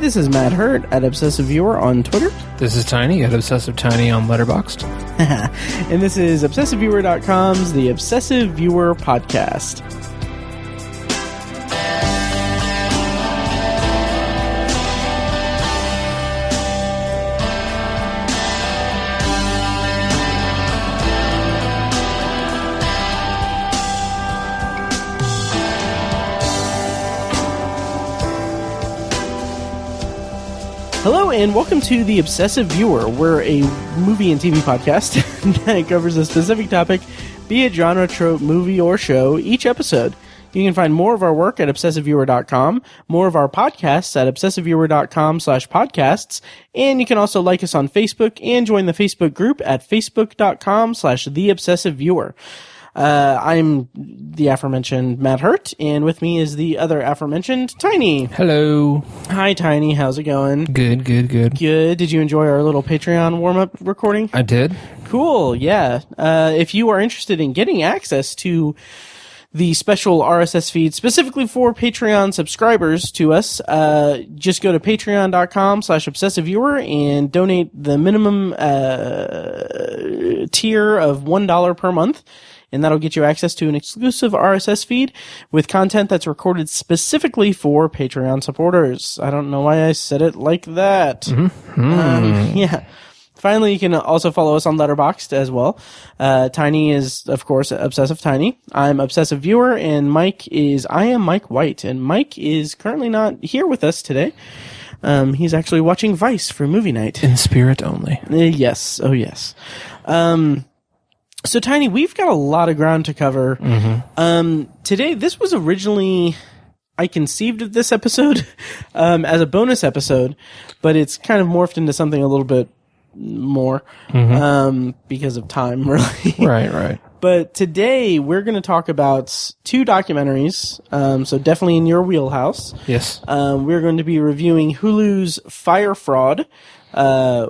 this is Matt Hurt at Obsessive Viewer on Twitter. This is Tiny at Obsessive Tiny on Letterboxd. And this is ObsessiveViewer.com's The Obsessive Viewer Podcast. Hello and welcome to The Obsessive Viewer. We're a movie and TV podcast that covers a specific topic, be it genre, trope, movie, or show, each episode. You can find more of our work at ObsessiveViewer.com, more of our podcasts at ObsessiveViewer.com/podcasts, and you can also like us on Facebook and join the Facebook group at Facebook.com/TheObsessiveViewer. I'm the aforementioned Matt Hurt, and with me is the other aforementioned Tiny. Hello. Hi, Tiny. How's it going? Good. Good. Did you enjoy our little Patreon warm-up recording? I did. Cool, yeah. If you are interested in getting access to the special RSS feed specifically for Patreon subscribers to us, just go to patreon.com/obsessiveviewer and donate the minimum tier of $1 per month. And that'll get you access to an exclusive RSS feed with content that's recorded specifically for Patreon supporters. I don't know why I said it like that. Mm-hmm. Yeah. Finally, you can also follow us on Letterboxd as well. Tiny is, of course, Obsessive Tiny. I'm Obsessive Viewer, and I am Mike White. And Mike is currently not here with us today. He's actually watching Vice for movie night. In spirit only. Yes. Oh, yes. So, Tiny, we've got a lot of ground to cover. Mm-hmm. Today, this was originally, I conceived of this episode as a bonus episode, but it's kind of morphed into something a little bit more because of time, really. Right. But today, we're going to talk about two documentaries, so definitely in your wheelhouse. Yes. We're going to be reviewing Hulu's FYRE Fraud,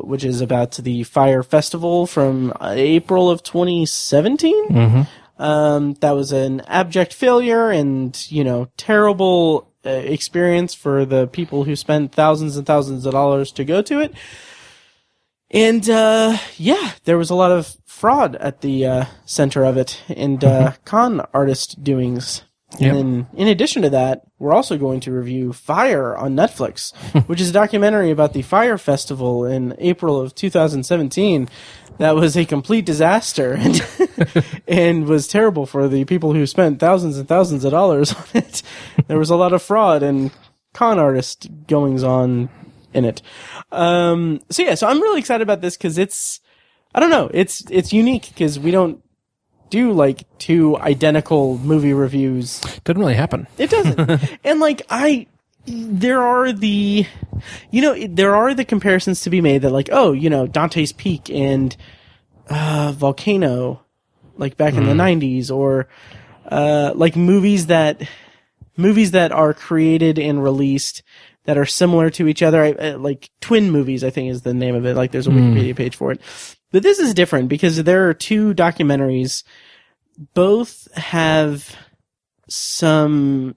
which is about the Fyre Festival from April of 2017. Mm-hmm. That was an abject failure and, terrible experience for the people who spent thousands and thousands of dollars to go to it. And, there was a lot of fraud at the center of it and con artist doings. Yep. And in addition to that, we're also going to review FYRE on Netflix, which is a documentary about the Fyre Festival in April of 2017 that was a complete disaster and was terrible for the people who spent thousands and thousands of dollars on it. There was a lot of fraud and con artist goings on in it. So I'm really excited about this because it's unique because we don't do like two identical movie reviews. Doesn't really happen. It doesn't. And there are the comparisons to be made that Dante's Peak and Volcano, like back in the 90s, or movies that are created and released that are similar to each other, like twin movies, I think is the name of it. Like there's a Wikipedia page for it. But this is different because there are two documentaries. Both have some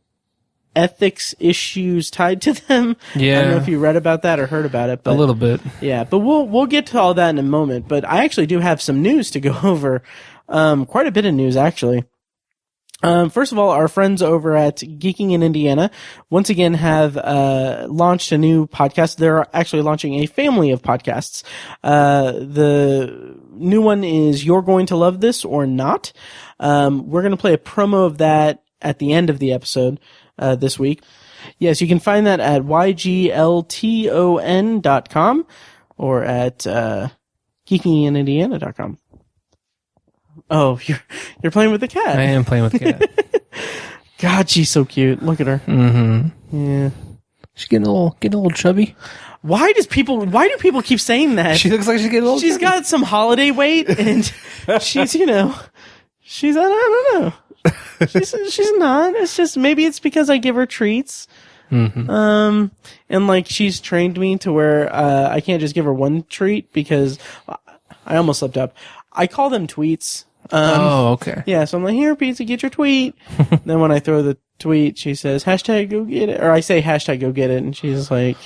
ethics issues tied to them. Yeah. I don't know if you read about that or heard about it. But, a little bit. Yeah, but we'll get to all that in a moment. But I actually do have some news to go over. Quite a bit of news, actually. First of all, our friends over at Geeking in Indiana once again have launched a new podcast. They're actually launching a family of podcasts. The new one is You're Going to Love This or Not. We're going to play a promo of that at the end of the episode this week. Yes, you can find that at yglton.com or at geekinginindiana.com. Oh, you're playing with the cat. I am playing with the cat. God, she's so cute. Look at her. Mm-hmm. Yeah. She's getting a little chubby. Why do people keep saying that? She looks like she's getting a little She's chubby. got some holiday weight and she's I don't know. She's not. It's just, maybe it's because I give her treats. Mm-hmm. And she's trained me to where, I can't just give her one treat because I almost slipped up. I call them tweets. Okay. Yeah, so I'm like, here, pizza, get your tweet. Then when I throw the tweet, she says, hashtag go get it. Or I say, hashtag go get it. And she's like,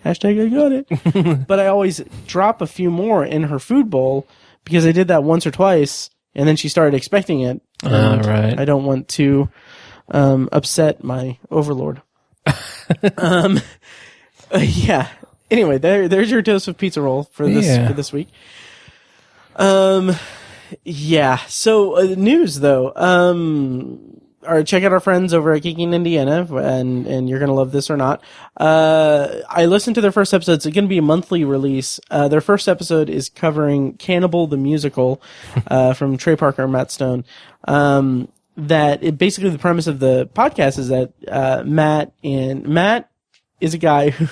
Hashtag I got it. But I always drop a few more in her food bowl because I did that once or twice, and then she started expecting it. Right. I don't want to upset my overlord. Yeah. Anyway, there's your dose of pizza roll for this week. Yeah. So news though. All right, check out our friends over at Geeking Indiana, and you're gonna love this or not. I listened to their first episode. It's gonna be a monthly release. Their first episode is covering Cannibal the Musical, from Trey Parker and Matt Stone. Basically the premise of the podcast is that Matt is a guy who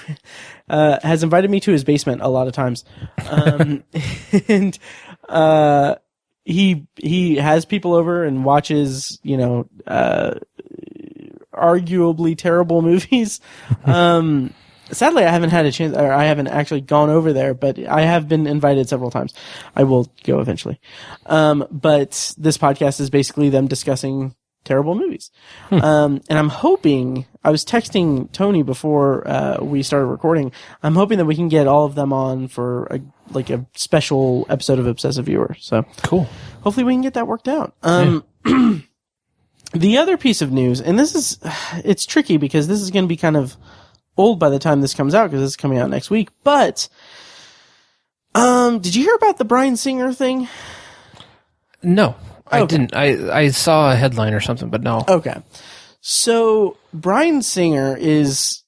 has invited me to his basement a lot of times, and he has people over and watches, arguably terrible movies. Sadly, I haven't had a chance, or I haven't actually gone over there, but I have been invited several times. I will go eventually. But this podcast is basically them discussing terrible movies. And I'm hoping, I was texting Tony before we started recording, I'm hoping that we can get all of them on for a special episode of Obsessive Viewer. So cool. Hopefully we can get that worked out. The other piece of news, and it's tricky because this is going to be kind of old by the time this comes out because this is coming out next week, but did you hear about the Bryan Singer thing? No. I didn't. I saw a headline or something, but no. Okay. So, Bryan Singer is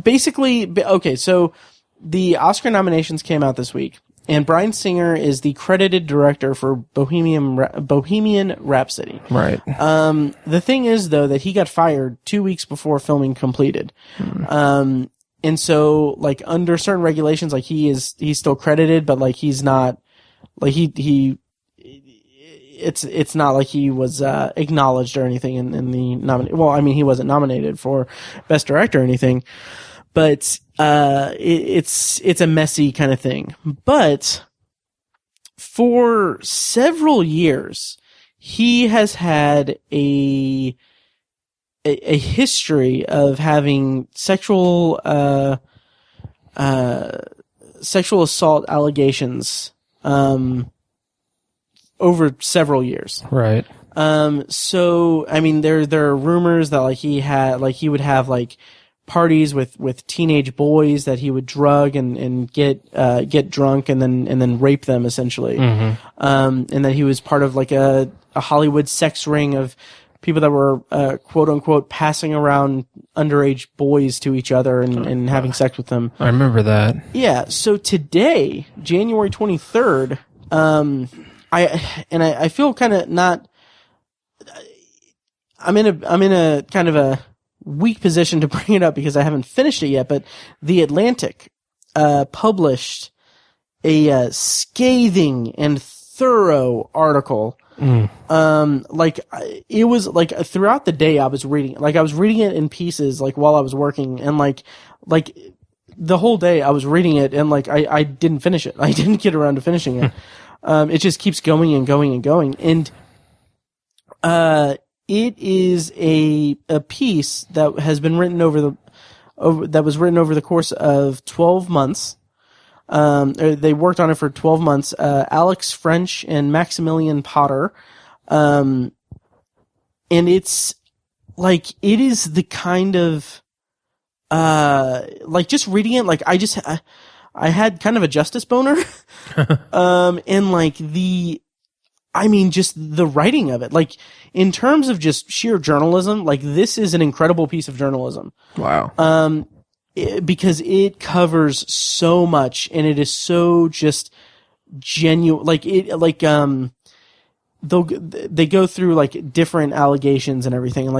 basically... Okay, so the Oscar nominations came out this week, and Bryan Singer is the credited director for Bohemian Rhapsody. Right. The thing is, though, that he got fired 2 weeks before filming completed. And so, under certain regulations, he's still credited, but, he's not... It's not like he was acknowledged or anything in the nomination. Well, I mean, he wasn't nominated for Best Director or anything, but it's a messy kind of thing. But for several years, he has had a history of having sexual assault allegations over several years. Right. So, I mean, there are rumors that he would have parties with teenage boys that he would drug and get drunk and then rape them essentially. And that he was part of a Hollywood sex ring of people that were, quote unquote, passing around underage boys to each other and having sex with them. I remember that. Yeah. So today, January 23rd, I feel kind of not. I'm in a kind of a weak position to bring it up because I haven't finished it yet. But The Atlantic published a scathing and thorough article. It was throughout the day I was reading. I was reading it in pieces while I was working, and the whole day I was reading it, and I didn't finish it. I didn't get around to finishing it. It just keeps going and going and going. And it is a piece that has been written over the course of 12 months. They worked on it for 12 months. Alex French and Maximilian Potter. And it's it is the kind of just reading it, I had kind of a justice boner. And just the writing of it, in terms of just sheer journalism, this is an incredible piece of journalism. Wow. Because it covers so much and it is so just genuine. They go through different allegations and everything. And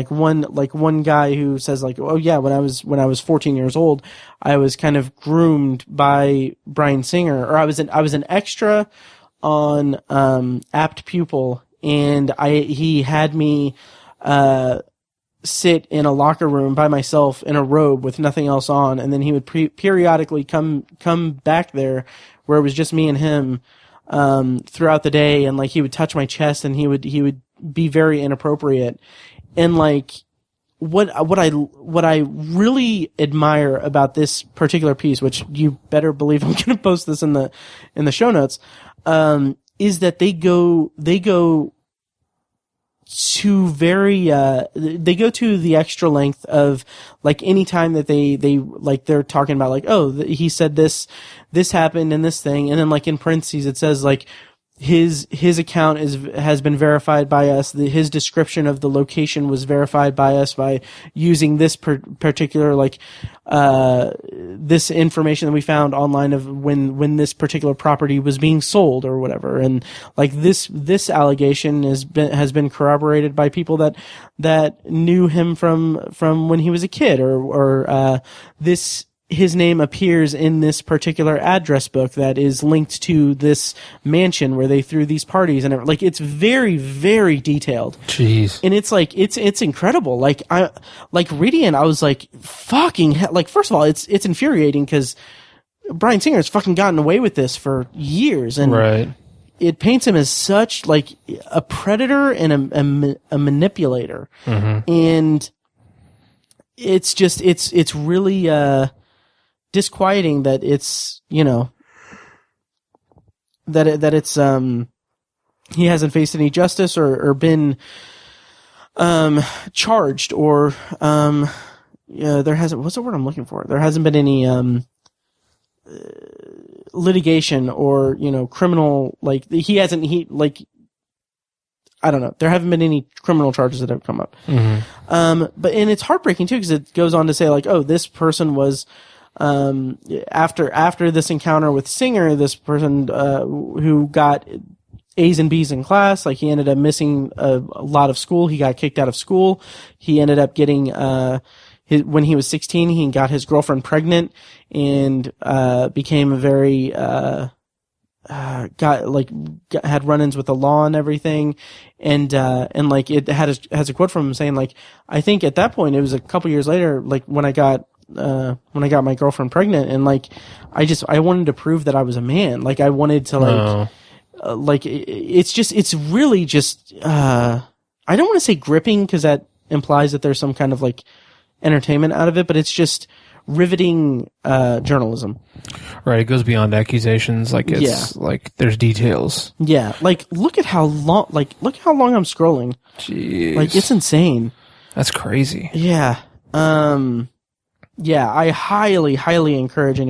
one guy who says oh yeah, when I was 14 years old, I was kind of groomed by Bryan Singer, or I was an extra on Apt Pupil, and he had me sit in a locker room by myself in a robe with nothing else on, and then he would periodically come back there where it was just me and him throughout the day, and he would touch my chest, and he would be very inappropriate, and what I really admire about this particular piece, which you better believe I'm going to post this in the show notes, is that they go to they go to the extra length of, like, anytime that they like, they're talking about, like, oh, he said this happened and this thing, and then, like, in parentheses it says, like, his account has been verified by us. His description of the location was verified by us by using this particular, like, this information that we found online of when this particular property was being sold or whatever. And, like, this allegation has been corroborated by people that knew him from when he was a kid, or his name appears in this particular address book that is linked to this mansion where they threw these parties, and like, it's very, very detailed. Jeez. And it's like, it's incredible. Like, I like reading it, I was like, fucking hell. Like, first of all, it's infuriating because Bryan Singer has fucking gotten away with this for years, and right. It paints him as such, like, a predator and a manipulator. Mm-hmm. And it's just, it's really, disquieting that it's, you know, that it's he hasn't faced any justice or been charged, or there hasn't, what's the word I'm looking for? There hasn't been any litigation or, you know, criminal, like, I don't know. There haven't been any criminal charges that have come up. Mm-hmm. But it's heartbreaking too, because it goes on to say, like, oh, this person was, after this encounter with Singer, this person, who got A's and B's in class, like, he ended up missing a lot of school. He got kicked out of school. He ended up getting, when he was 16, he got his girlfriend pregnant and, became a very, had run-ins with the law and everything. And like, it has a quote from him saying, like, I think at that point, it was a couple years later, like, when I got my girlfriend pregnant, and, like, I wanted to prove that I was a man. Like, I wanted to, like, it's really just, I don't want to say gripping, because that implies that there's some kind of, like, entertainment out of it, but it's just riveting, journalism. Right. It goes beyond accusations. Like, it's like, there's details. Yeah. Like, look how long I'm scrolling. Jeez. Like, it's insane. That's crazy. Yeah. Yeah, I highly, highly encourage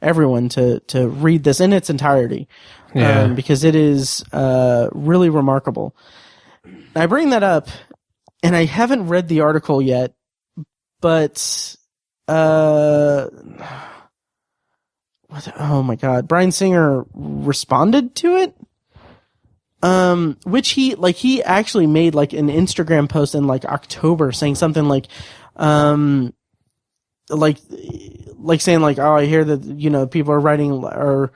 everyone to read this in its entirety. Yeah. Because it is, really remarkable. I bring that up, and I haven't read the article yet, but, oh my God, Bryan Singer responded to it? Which he actually made, like, an Instagram post in, like, October saying something like, saying, like, oh, I hear that, you know, people are writing are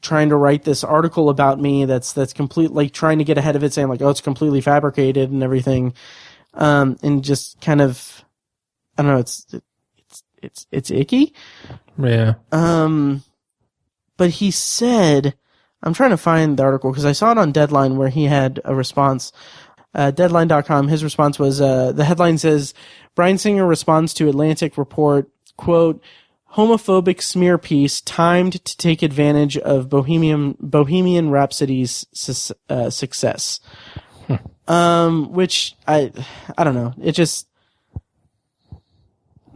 trying to write this article about me that's complete, like, trying to get ahead of it, saying, like, oh, it's completely fabricated and everything, and just kind of, I don't know, it's icky. Yeah. But he said, I'm trying to find the article because I saw it on Deadline where he had a response. Deadline.com, his response was, the headline says, Bryan Singer responds to Atlantic report, quote, homophobic smear piece timed to take advantage of Bohemian Rhapsody's success. Which I don't know. It just,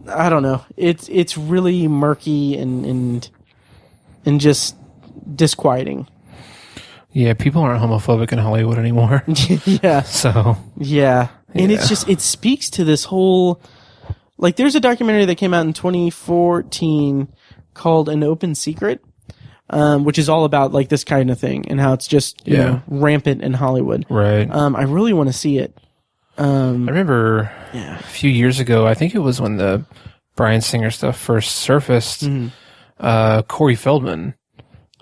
I don't know. It's really murky and just disquieting. Yeah, people aren't homophobic in Hollywood anymore. Yeah. So. Yeah. And it's just, it speaks to this whole, like, there's a documentary that came out in 2014 called An Open Secret, which is all about, like, this kind of thing and how it's just, you know, rampant in Hollywood. Right. I really want to see it. I remember a few years ago, I think it was when the Bryan Singer stuff first surfaced, Corey Feldman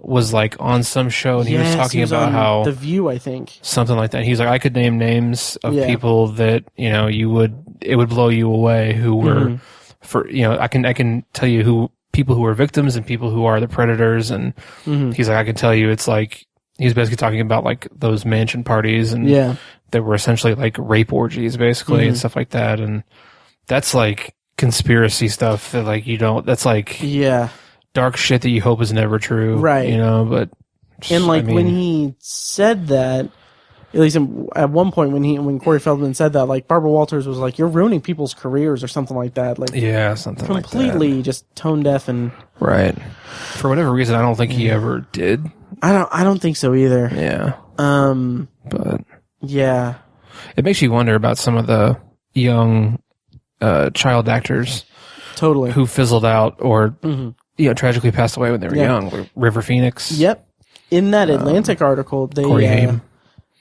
was, like, on some show, and he was talking about how The View, I think, something like that. He's like, I could name names of people that, you know, it would blow you away, who were for, you know, I can tell you who people who are victims and people who are the predators, and he's like, I can tell you, it's like, he's basically talking about, like, those mansion parties and that were essentially like rape orgies, basically, and stuff like that. And that's like conspiracy stuff that like that's like dark shit that you hope is never true, right? But and like when he said that, at least at one point when Corey Feldman said that, like Barbara Walters was like, "You're ruining people's careers" or something like that. Like something completely like that. just tone deaf and right. For whatever reason, I don't think he ever did. I don't think so either. Yeah. But yeah, it makes you wonder about some of the young child actors, totally, who fizzled out or tragically passed away when they were young. River Phoenix. Yep. In that Atlantic article, they Corey Haim.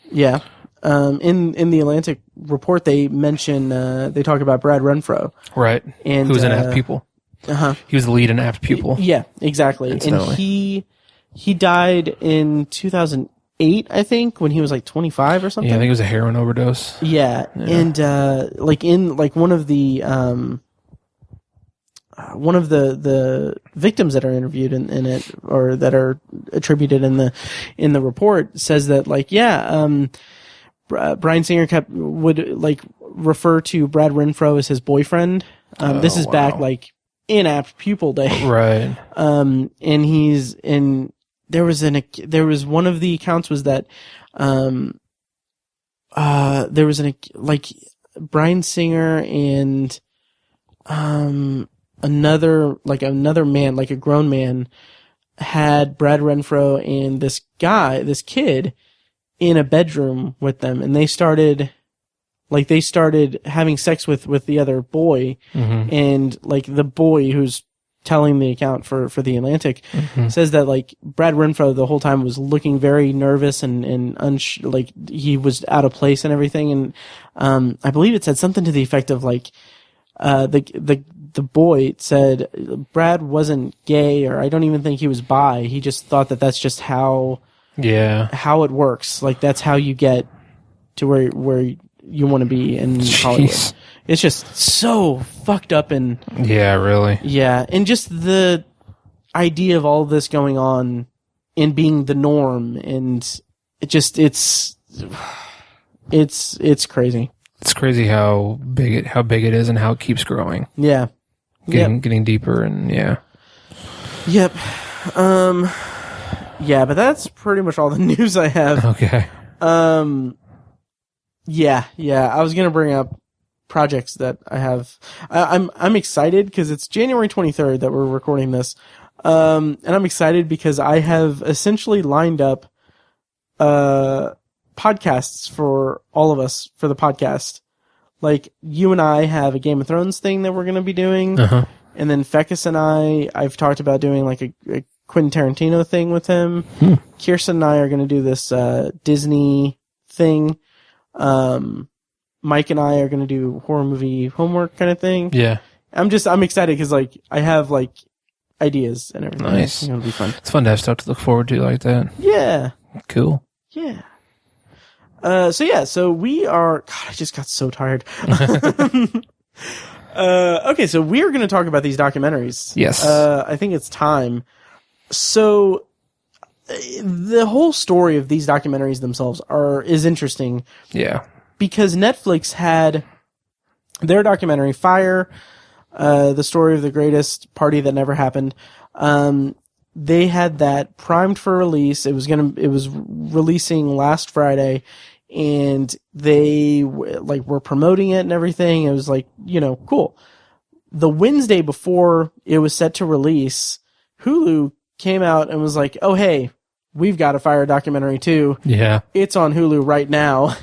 Yeah. In the Atlantic report, they mention they talk about Brad Renfro, right? And who was an apt pupil. He was the lead in Apt Pupil. Yeah, exactly. And he died in 2008, I think, when he was like 25 or something. Yeah, I think it was a heroin overdose. Yeah. And like one of the victims that are interviewed in it, or that are attributed in the report, says that like Bryan Singer would like refer to Brad Renfro as his boyfriend. This is back like in Apt Pupil day, right? And there was one of the accounts was that there was like Bryan Singer and another man, like a grown man, had Brad Renfro and this kid in a bedroom with them, and they started having sex with the other boy, and like the boy who's telling the account for the Atlantic says that like Brad Renfro the whole time was looking very nervous and like he was out of place and everything, and I believe it said something to the effect of like the boy said Brad wasn't gay, or I don't even think he was bi. He just thought that that's just how it works. Like that's how you get to where you want to be in Hollywood. It's just so fucked up and really. Yeah, and just the idea of all this going on and being the norm, and it's crazy. It's crazy how big it is and how it keeps growing. Yeah. Getting deeper and Yep. Yeah, but that's pretty much all the news I have. Okay. Yeah. I was gonna bring up projects that I have. I'm excited because it's January 23rd that we're recording this, and I'm excited because I have essentially lined up podcasts for all of us for the podcast. Like you and I have a Game of Thrones thing that we're going to be doing, and then Fecus and I've talked about doing like a Quentin Tarantino thing with him. Kirsten and I are going to do this Disney thing. Mike and I are going to do horror movie homework kind of thing. Yeah. I'm excited because like I have like ideas and everything. Nice. It'll be fun. It's fun to have stuff to look forward to like that. Yeah. Cool. Yeah. So we are, God, I just got so tired. Okay, so we are going to talk about these documentaries. Yes. I think it's time. So the whole story of these documentaries themselves is interesting. Yeah. Because Netflix had their documentary, FYRE, the story of the greatest party that never happened. They had that primed for release. It was releasing last Friday, and they were promoting it and everything. It was like, cool. The Wednesday before it was set to release, Hulu came out and was like, oh, hey, we've got a FYRE documentary too. Yeah. It's on Hulu right now.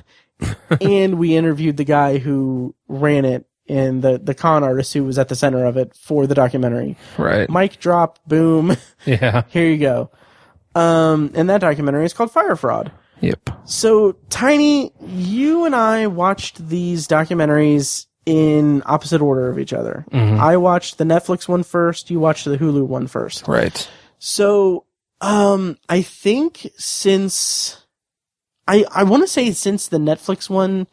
And we interviewed the guy who ran it and the con artist who was at the center of it for the documentary. Right. Mic drop, boom. Yeah. Here you go. And that documentary is called Fyre Fraud. Yep. So, Tiny, you and I watched these documentaries in opposite order of each other. I watched the Netflix one first, you watched the Hulu one first. Right. So, I think since... I want to say since the Netflix one,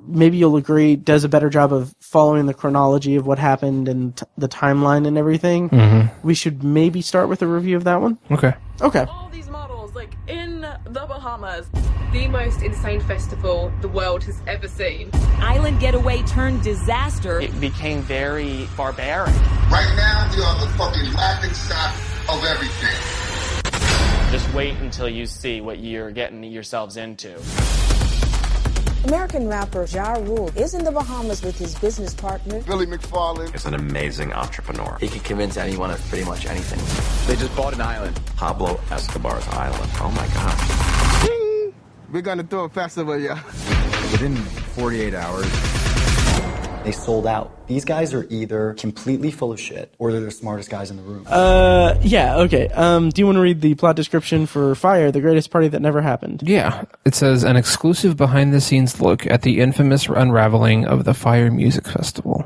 maybe you'll agree, does a better job of following the chronology of what happened and the timeline and everything. We should maybe start with a review of that one. Okay. Okay. All these models, like in The Bahamas, the most insane festival the world has ever seen. Island getaway turned disaster. It became very barbaric. Right now, we are the fucking laughing stock of everything. Just wait until you see what you're getting yourselves into. American rapper Ja Rule is in the Bahamas with his business partner, Billy McFarlane. Is an amazing entrepreneur. He can convince anyone of pretty much anything. They just bought an island. Pablo Escobar's island. Oh my gosh. Ding! We're gonna throw a festival, yeah. Within 48 hours, they sold out. These guys are either completely full of shit or they're the smartest guys in the room. Yeah, okay. Do you want to read the plot description for FYRE, the greatest party that never happened? Yeah. It says, an exclusive behind-the-scenes look at the infamous unraveling of the FYRE Music Festival.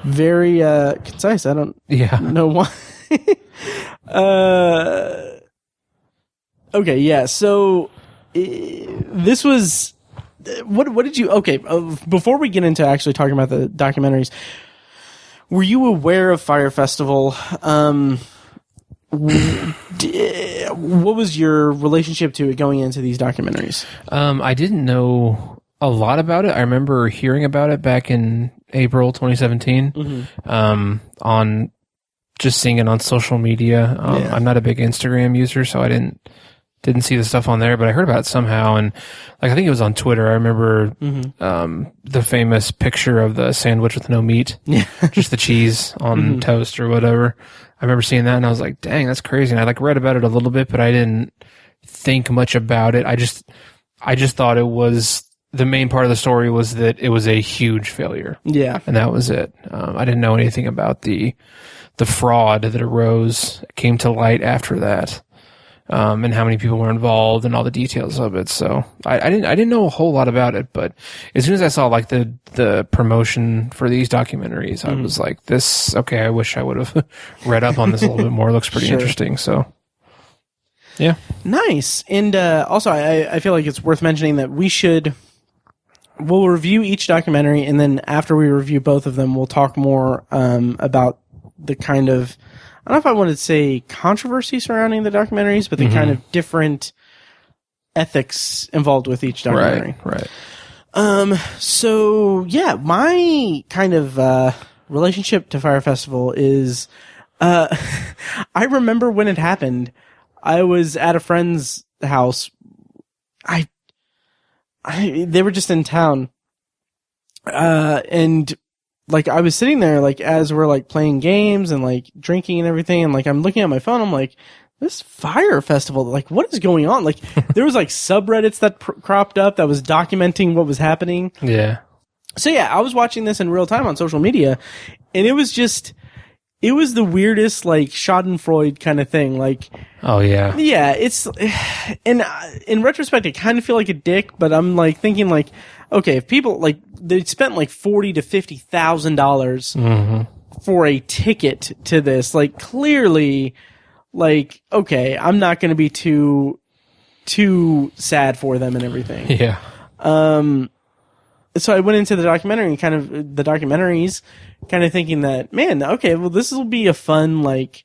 Very concise. I don't know why. Okay, yeah, so this was... What did you... Okay, before we get into actually talking about the documentaries, were you aware of FYRE Festival? What was your relationship to it going into these documentaries? I didn't know a lot about it. I remember hearing about it back in April 2017 on just seeing it on social media. I'm not a big Instagram user, so I didn't see the stuff on there, but I heard about it somehow, and like I think it was on Twitter. I remember the famous picture of the sandwich with no meat, just the cheese on toast or whatever. I remember seeing that, and I was like, "Dang, that's crazy!" And I like read about it a little bit, but I didn't think much about it. I just thought it was the main part of the story was that it was a huge failure. Yeah, and that was it. I didn't know anything about the fraud that arose, came to light after that. And how many people were involved and all the details of it. So I didn't know a whole lot about it, but as soon as I saw like the promotion for these documentaries, I was like, I wish I would have read up on this a little bit more. It looks pretty interesting. So yeah. Nice. And, also I feel like it's worth mentioning that we'll review each documentary, and then after we review both of them, we'll talk more, about the kind of, I don't know if I want to say controversy surrounding the documentaries, but the kind of different ethics involved with each documentary. Right. So yeah, my kind of, relationship to FYRE Festival is, I remember when it happened, I was at a friend's house. They were just in town. And like, I was sitting there, like, as we're, like, playing games and, like, drinking and everything, and, like, I'm looking at my phone, I'm like, this FYRE Festival, like, what is going on? Like, there was, like, subreddits that cropped up that was documenting what was happening. Yeah. So, yeah, I was watching this in real time on social media, and it was the weirdest, like, schadenfreude kind of thing, like... Oh, yeah. Yeah, it's... And in retrospect, I kind of feel like a dick, but I'm, like, thinking, like, okay, if people, like, they spent, like, $40,000 to $50,000 for a ticket to this, like, clearly, like, okay, I'm not going to be too sad for them and everything. Yeah. So I went into the documentaries kind of thinking that, man, okay, well, this will be a fun, like,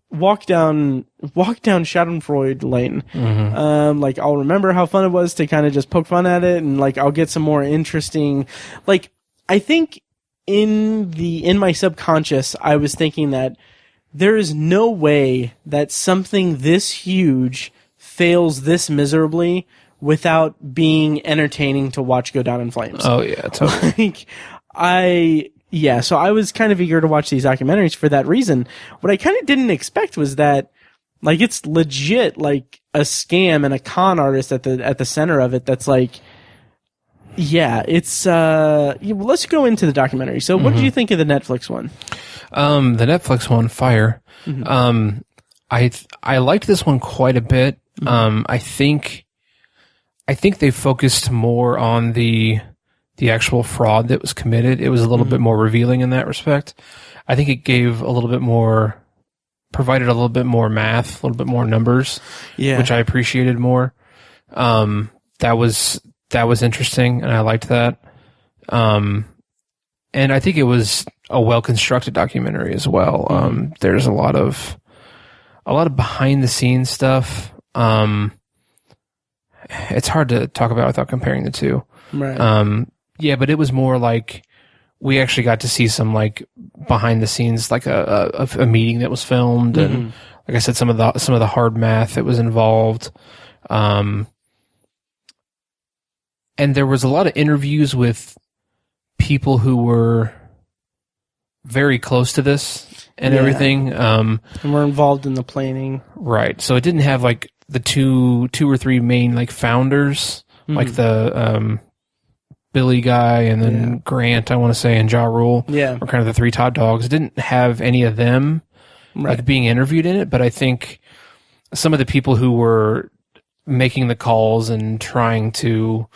walk down Schadenfreude lane. Like, I'll remember how fun it was to kind of just poke fun at it, and, like, I'll get some more interesting, like, I think in my subconscious, I was thinking that there is no way that something this huge fails this miserably without being entertaining to watch go down in flames. Oh, yeah, totally. Like, so I was kind of eager to watch these documentaries for that reason. What I kind of didn't expect was that, like, it's legit, like, a scam and a con artist at the center of it that's like, yeah, it's, let's go into the documentary. So what did you think of the Netflix one? The Netflix one, FYRE. I liked this one quite a bit. I think they focused more on the actual fraud that was committed. It was a little bit more revealing in that respect. I think it gave a little bit more, provided a little bit more math, a little bit more numbers, which I appreciated more. That was interesting, and I liked that. And I think it was a well-constructed documentary as well. There's a lot of behind-the-scenes stuff. it's hard to talk about without comparing the two. Right. Yeah, but it was more like we actually got to see some like behind the scenes, like a meeting that was filmed, and like I said, some of the hard math that was involved. And there was a lot of interviews with people who were very close to this and everything. And we're involved in the planning. Right. So it didn't have like the two or three main like founders, like the Billy guy and then Grant, I want to say, and Ja Rule. Yeah. Were kind of the three top dogs. It didn't have any of them like being interviewed in it, but I think some of the people who were making the calls and trying to,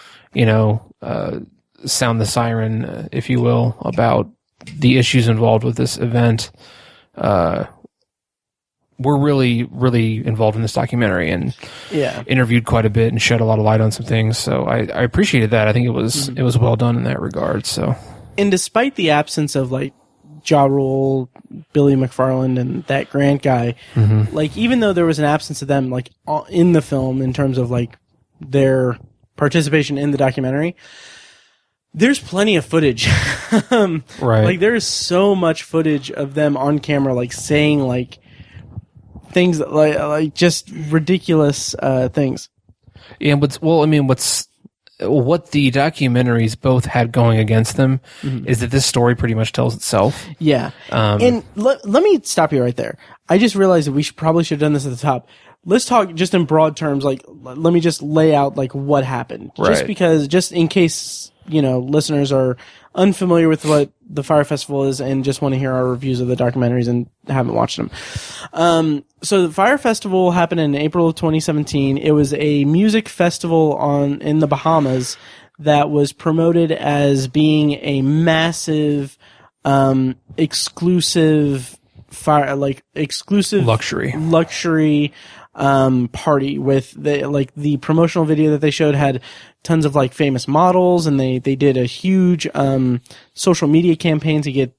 sound the siren, if you will, about the issues involved with this event, were really, really involved in this documentary and interviewed quite a bit and shed a lot of light on some things. So I appreciated that. I think it was well done in that regard. So, and despite the absence of like Ja Rule, Billy McFarland, and that Grant guy, like even though there was an absence of them like in the film in terms of like their participation in the documentary, there's plenty of footage. Right. Like there is so much footage of them on camera, like saying like things that, like just ridiculous things. Yeah, what the documentaries both had going against them is that this story pretty much tells itself. Yeah. And let me stop you right there. I just realized that we probably should have done this at the top. Let's talk just in broad terms. Like, let me just lay out like what happened. Right. Just in case, listeners are unfamiliar with what the Fyre Festival is and just want to hear our reviews of the documentaries and haven't watched them. So the Fyre Festival happened in April of 2017. It was a music festival in the Bahamas that was promoted as being a massive, exclusive luxury party with the promotional video that they showed had tons of like famous models, and they did a huge social media campaign to get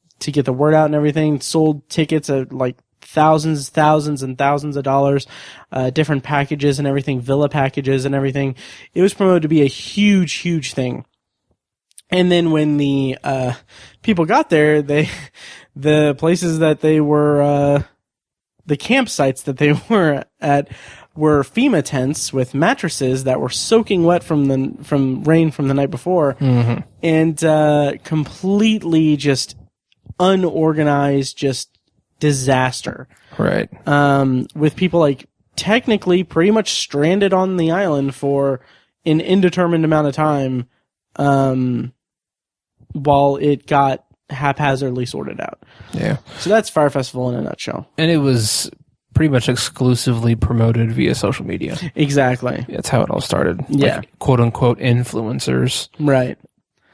the word out and everything. Sold tickets at like thousands and thousands of dollars, different packages and everything, villa packages and everything. It was promoted to be a huge thing. And then when the people got there, the places that they were the campsites that they were at were FEMA tents with mattresses that were soaking wet from rain from the night before, and completely just unorganized, just disaster. Right. With people like technically pretty much stranded on the island for an indeterminate amount of time, while it got haphazardly sorted out. Yeah. So that's Fyre Festival in a nutshell. And it was pretty much exclusively promoted via social media. Exactly. That's how it all started. Yeah. Like, quote unquote influencers. Right.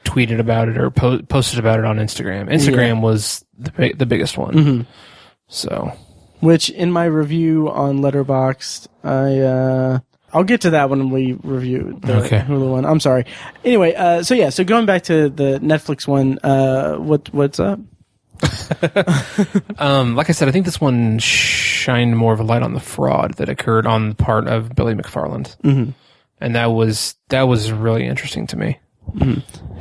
Tweeted about it or posted about it on Instagram. Instagram was the biggest one. Mm-hmm. So. Which in my review on Letterboxd, I'll get to that when we review the Hulu one. I'm sorry. Anyway, so going back to the Netflix one, what's up? Like I said, I think this one shined more of a light on the fraud that occurred on the part of Billy McFarland. Mm-hmm. And that was really interesting to me. Mm-hmm.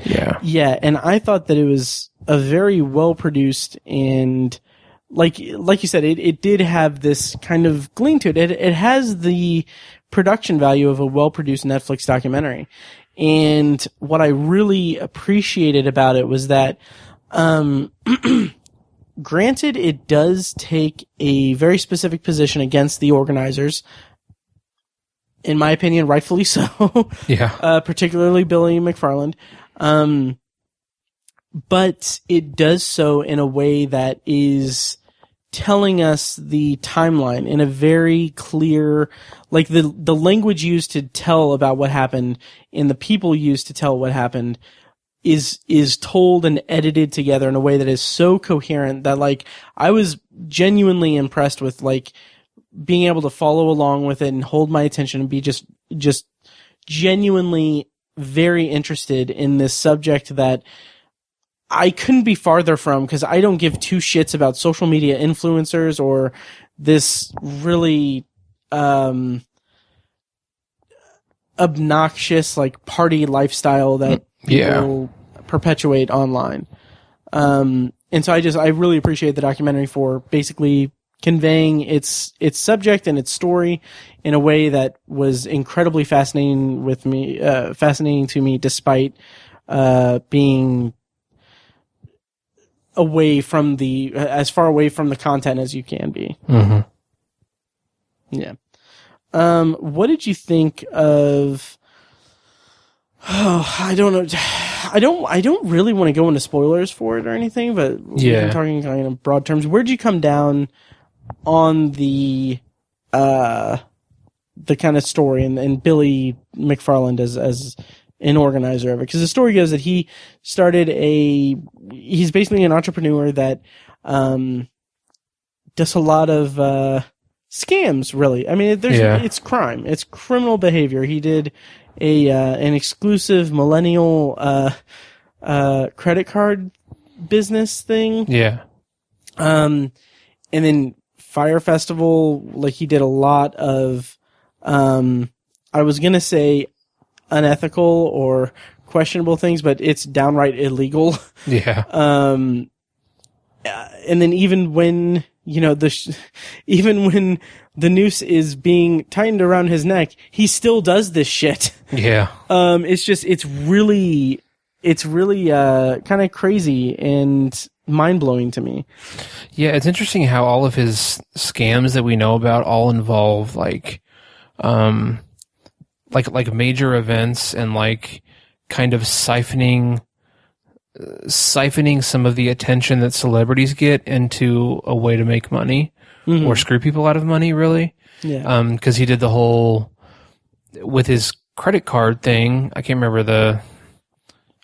Yeah. Yeah, and I thought that it was a very well produced and like you said, it did have this kind of gleam to it. It has the production value of a well-produced Netflix documentary. And what I really appreciated about it was that, granted, it does take a very specific position against the organizers. In my opinion, rightfully so. Yeah. Particularly Billy McFarland. But it does so in a way that is telling us the timeline in a very clear, like the language used to tell about what happened and the people used to tell what happened is told and edited together in a way that is so coherent that like I was genuinely impressed with like being able to follow along with it and hold my attention and be just genuinely very interested in this subject that I couldn't be farther from, because I don't give two shits about social media influencers or this really obnoxious like party lifestyle that people perpetuate online. And so I really appreciate the documentary for basically conveying its subject and its story in a way that was incredibly fascinating to me, despite being as far away from the content as you can be. Mm-hmm. Yeah. What did you think of? Oh, I don't know. I don't really want to go into spoilers for it or anything, but we're talking kind of broad terms. Where'd you come down on the kind of story and Billy McFarland as an organizer of it? Because the story goes that he's basically an entrepreneur that does a lot of scams, really. I mean, it's crime. It's criminal behavior. He did an exclusive millennial credit card business thing. Yeah. And then Fyre Festival, like he did a lot of I was gonna say unethical or questionable things, but it's downright illegal. Yeah. And then even when even when the noose is being tightened around his neck, he still does this shit. Yeah. It's really kind of crazy and mind-blowing to me. Yeah, it's interesting how all of his scams that we know about all involve like major events and like kind of siphoning some of the attention that celebrities get into a way to make money or screw people out of money, really. Yeah. Because he did the whole with his credit card thing. I can't remember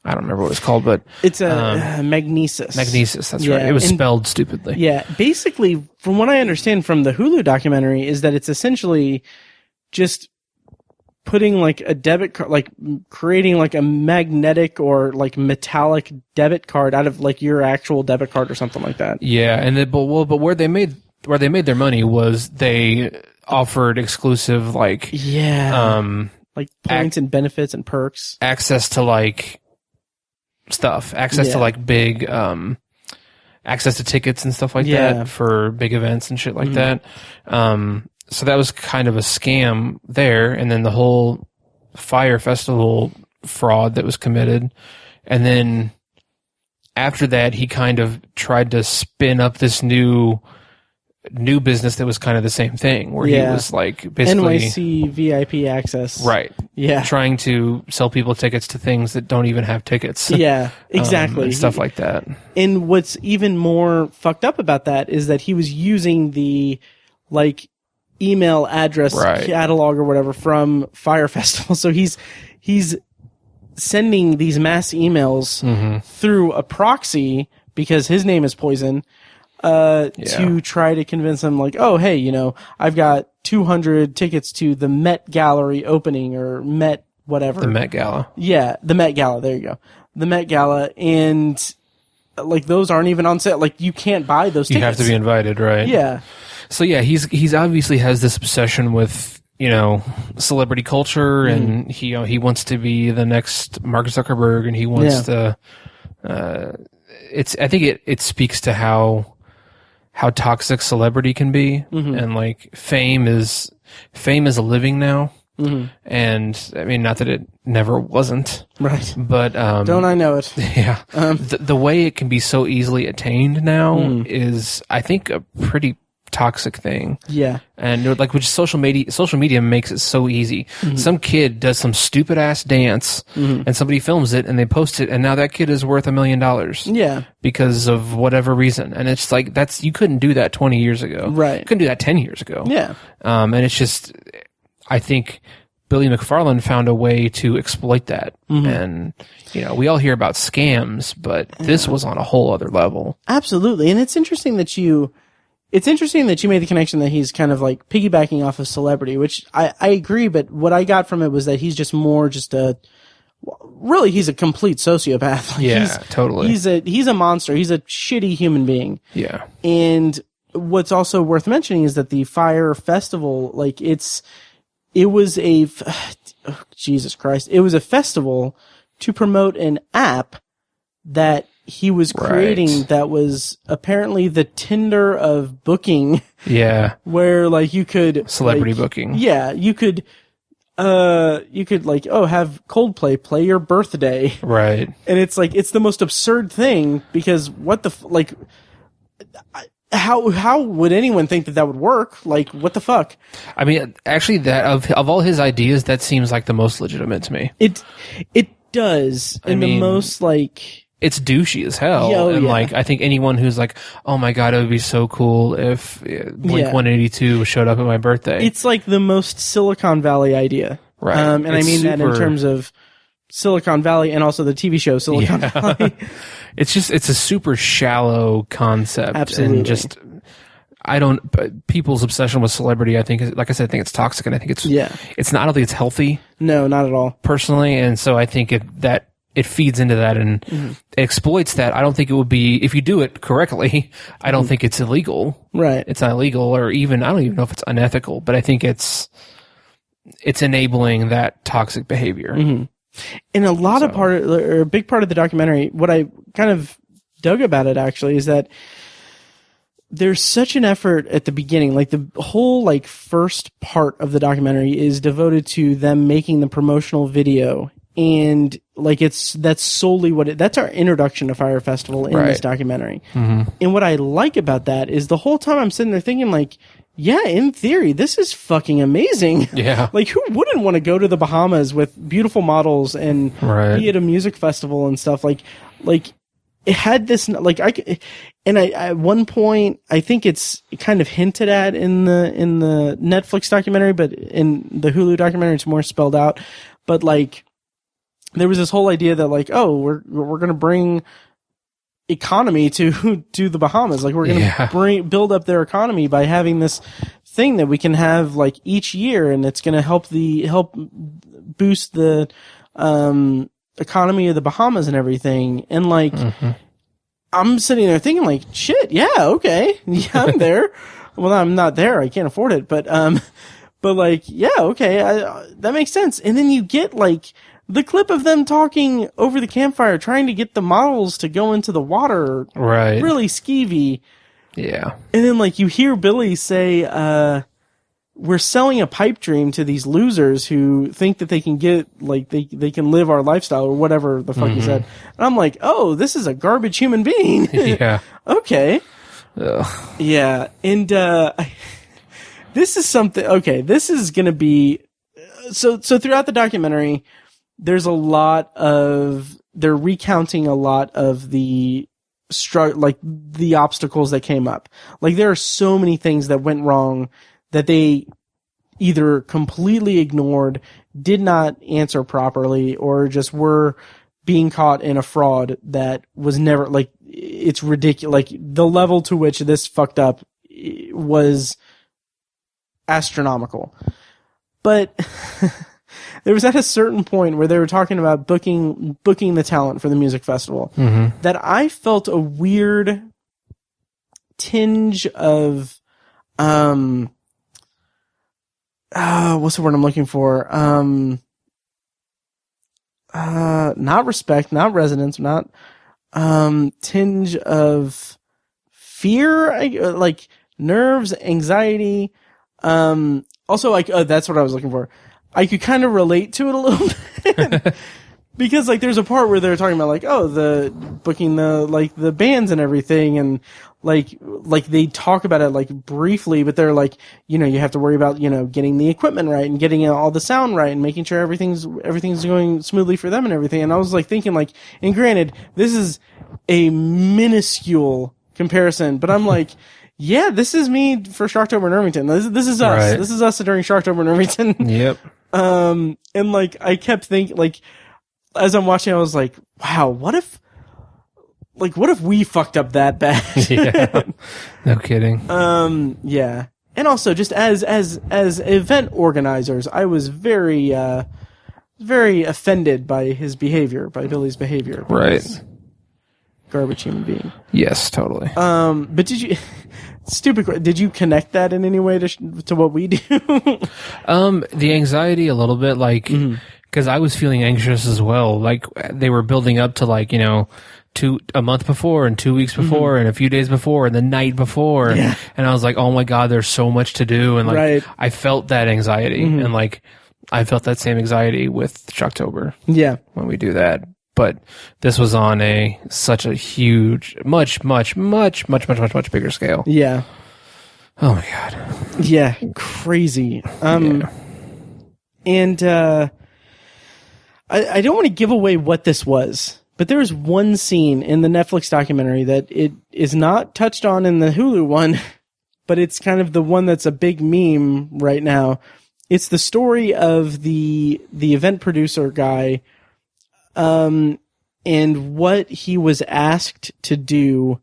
I don't remember what it's called, but it's a Magnesis. Magnesis, that's right. It was spelled stupidly. Yeah. Basically, from what I understand from the Hulu documentary, is that it's essentially just putting like a debit card, like creating like a magnetic or like metallic debit card out of like your actual debit card or something like that. Yeah, and but where they made their money was they offered exclusive like like points and benefits and perks, access to like stuff, to like big access to tickets and stuff like that for big events and shit like that. So that was kind of a scam there, and then the whole Fyre Festival fraud that was committed. And then after that, he kind of tried to spin up this new business that was kind of the same thing, where he was like basically NYC VIP access. Right. Yeah. Trying to sell people tickets to things that don't even have tickets. Yeah, exactly. And stuff like that. And what's even more fucked up about that is that he was using the like email address catalog or whatever from Fyre Festival. So he's sending these mass emails through a proxy because his name is Poison to try to convince them like, oh, hey, I've got 200 tickets to the Met Gallery opening or Met whatever. The Met Gala. Yeah, the Met Gala. There you go. The Met Gala. And like those aren't even on sale. Like you can't buy those tickets. You have to be invited, right? Yeah. So yeah, he's obviously has this obsession with, celebrity culture, and he wants to be the next Mark Zuckerberg, and he wants to I think it speaks to how toxic celebrity can be, and like fame is a living now. And I mean, not that it never wasn't, right? But don't I know it? Yeah, the way it can be so easily attained now is, I think, a pretty toxic thing. Yeah. And like, which social media makes it so easy. Some kid does some stupid ass dance and somebody films it and they post it, and now that kid is worth $1 million. Yeah. Because of whatever reason. And it's like, you couldn't do that 20 years ago. Right. You couldn't do that 10 years ago. Yeah. And it's just, I think Billy McFarland found a way to exploit that. And, we all hear about scams, but this was on a whole other level. Absolutely. And it's interesting that you made the connection that he's kind of like piggybacking off of celebrity, which I agree, but what I got from it was that he's he's a complete sociopath. Like yeah, totally. He's a monster. He's a shitty human being. Yeah. And what's also worth mentioning is that the Fyre Festival, like it's it was Jesus Christ. It was a festival to promote an app that he was creating that was apparently the Tinder of booking. Yeah. Where like you could celebrity booking. Yeah, you could like, have Coldplay play your birthday. Right. And it's like, it's the most absurd thing because how would anyone think that would work? Like, what the fuck? I mean, actually, that of all his ideas, that seems like the most legitimate to me. It does. And the most, like... It's douchey as hell. Like, I think anyone who's like, oh my god, it would be so cool if Blink-182 showed up at my birthday. It's like the most Silicon Valley idea. Right. And I mean that in terms of Silicon Valley and also the TV show Silicon Valley. It's a super shallow concept. Absolutely. And people's obsession with celebrity, I think, like I said, I think it's toxic, and I think it's I don't think it's healthy. No, not at all. Personally, and so I think it feeds into that and exploits that. I don't think it would be, if you do it correctly, I don't think it's illegal. Right. It's not illegal, or even, I don't even know if it's unethical, but I think it's enabling that toxic behavior. Mm-hmm. And a big part of the documentary, what I kind of dug about it actually is that there's such an effort at the beginning, like the whole like first part of the documentary is devoted to them making the promotional video. And like that's solely that's our introduction to Fyre Festival in this documentary. Mm-hmm. And what I like about that is the whole time I'm sitting there thinking like, yeah, in theory, this is fucking amazing. Yeah. Like, who wouldn't want to go to the Bahamas with beautiful models and be at a music festival and stuff? Like it had this, like, at one point, I think it's kind of hinted at in the Netflix documentary, but in the Hulu documentary, it's more spelled out. But like, there was this whole idea that like, oh, we're going to bring economy to the Bahamas. Like, we're going to build up their economy by having this thing that we can have like each year, and it's going to help boost the economy of the Bahamas and everything. And like, I'm sitting there thinking like, shit, yeah, okay, yeah, I'm there. Well, I'm not there. I can't afford it, but like, yeah, okay, that makes sense. And then you get like the clip of them talking over the campfire, trying to get the models to go into the water. Right. Really skeevy. Yeah. And then like you hear Billy say, we're selling a pipe dream to these losers who think that they can get, like, they can live our lifestyle or whatever the fuck he said. And I'm like, oh, this is a garbage human being. Yeah. Okay. Ugh. Yeah. And, this is something, okay, this is gonna be, so throughout the documentary, there's they're recounting a lot of the the obstacles that came up. Like, there are so many things that went wrong that they either completely ignored, did not answer properly, or just were being caught in a fraud that was never, like, it's ridiculous. Like, the level to which this fucked up was astronomical. But there was at a certain point where they were talking about booking the talent for the music festival that I felt a weird tinge of, what's the word I'm looking for? Not respect, not resonance, not, tinge of fear, like nerves, anxiety. Also, like, that's what I was looking for. I could kind of relate to it a little bit because, like, there's a part where they're talking about, like, oh, the booking the bands and everything, and like they talk about it like briefly, but they're like, you know, you have to worry about, you know, getting the equipment right and getting all the sound right and making sure everything's going smoothly for them and everything. And I was like thinking, like, and granted, this is a minuscule comparison, but I'm like, yeah, this is me for Sharktober in Irvington. This is us. Right. This is us during Sharktober in Irvington. Yep. And like, I kept thinking, like, as I'm watching, I was like, wow, what if we fucked up that bad? Yeah. No kidding. Yeah. And also, just as event organizers, I was very offended by Billy's behavior. Right. Garbage human being. Yes, totally. But stupid. Did you connect that in any way to what we do? The anxiety a little bit, like, because I was feeling anxious as well. Like, they were building up to, like, you know, a month before and 2 weeks before and a few days before and the night before. Yeah. And I was like, oh my God, there's so much to do. And like, I felt that anxiety and like, I felt that same anxiety with Shocktober. Yeah. When we do that. But this was on such a huge, much bigger scale. Yeah. Oh my God. Yeah. Crazy. And, I don't want to give away what this was. But there is one scene in the Netflix documentary that it is not touched on in the Hulu one, but it's kind of the one that's a big meme right now. It's the story of the event producer guy, and what he was asked to do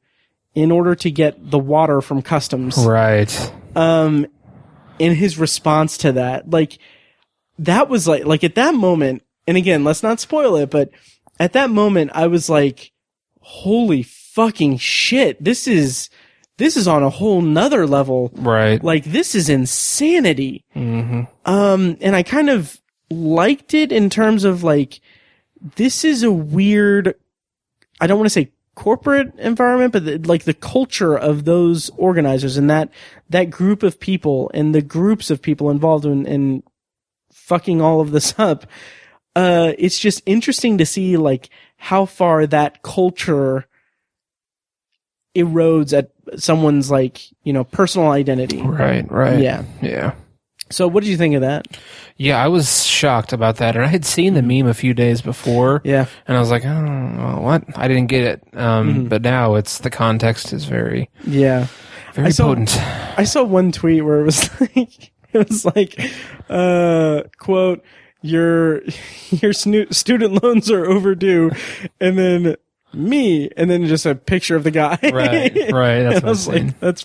in order to get the water from customs. Right. In his response to that, like, that was like at that moment, and again, let's not spoil it, but at that moment, I was like, holy fucking shit. This is on a whole nother level. Right. Like, this is insanity. Mm-hmm. And I kind of liked it in terms of like, this is a weird, I don't want to say corporate environment, but like the culture of those organizers and that group of people and the groups of people involved in fucking all of this up. It's just interesting to see like how far that culture erodes at someone's like, you know, personal identity. Right. Yeah. So what did you think of that? Yeah, I was shocked about that. And I had seen the meme a few days before. Yeah. And I was like, oh, well, what? I didn't get it. But now the context is very potent. I saw one tweet where it was like, quote, your student loans are overdue, and then me, and then just a picture of the guy. Right. That's what I was like, that's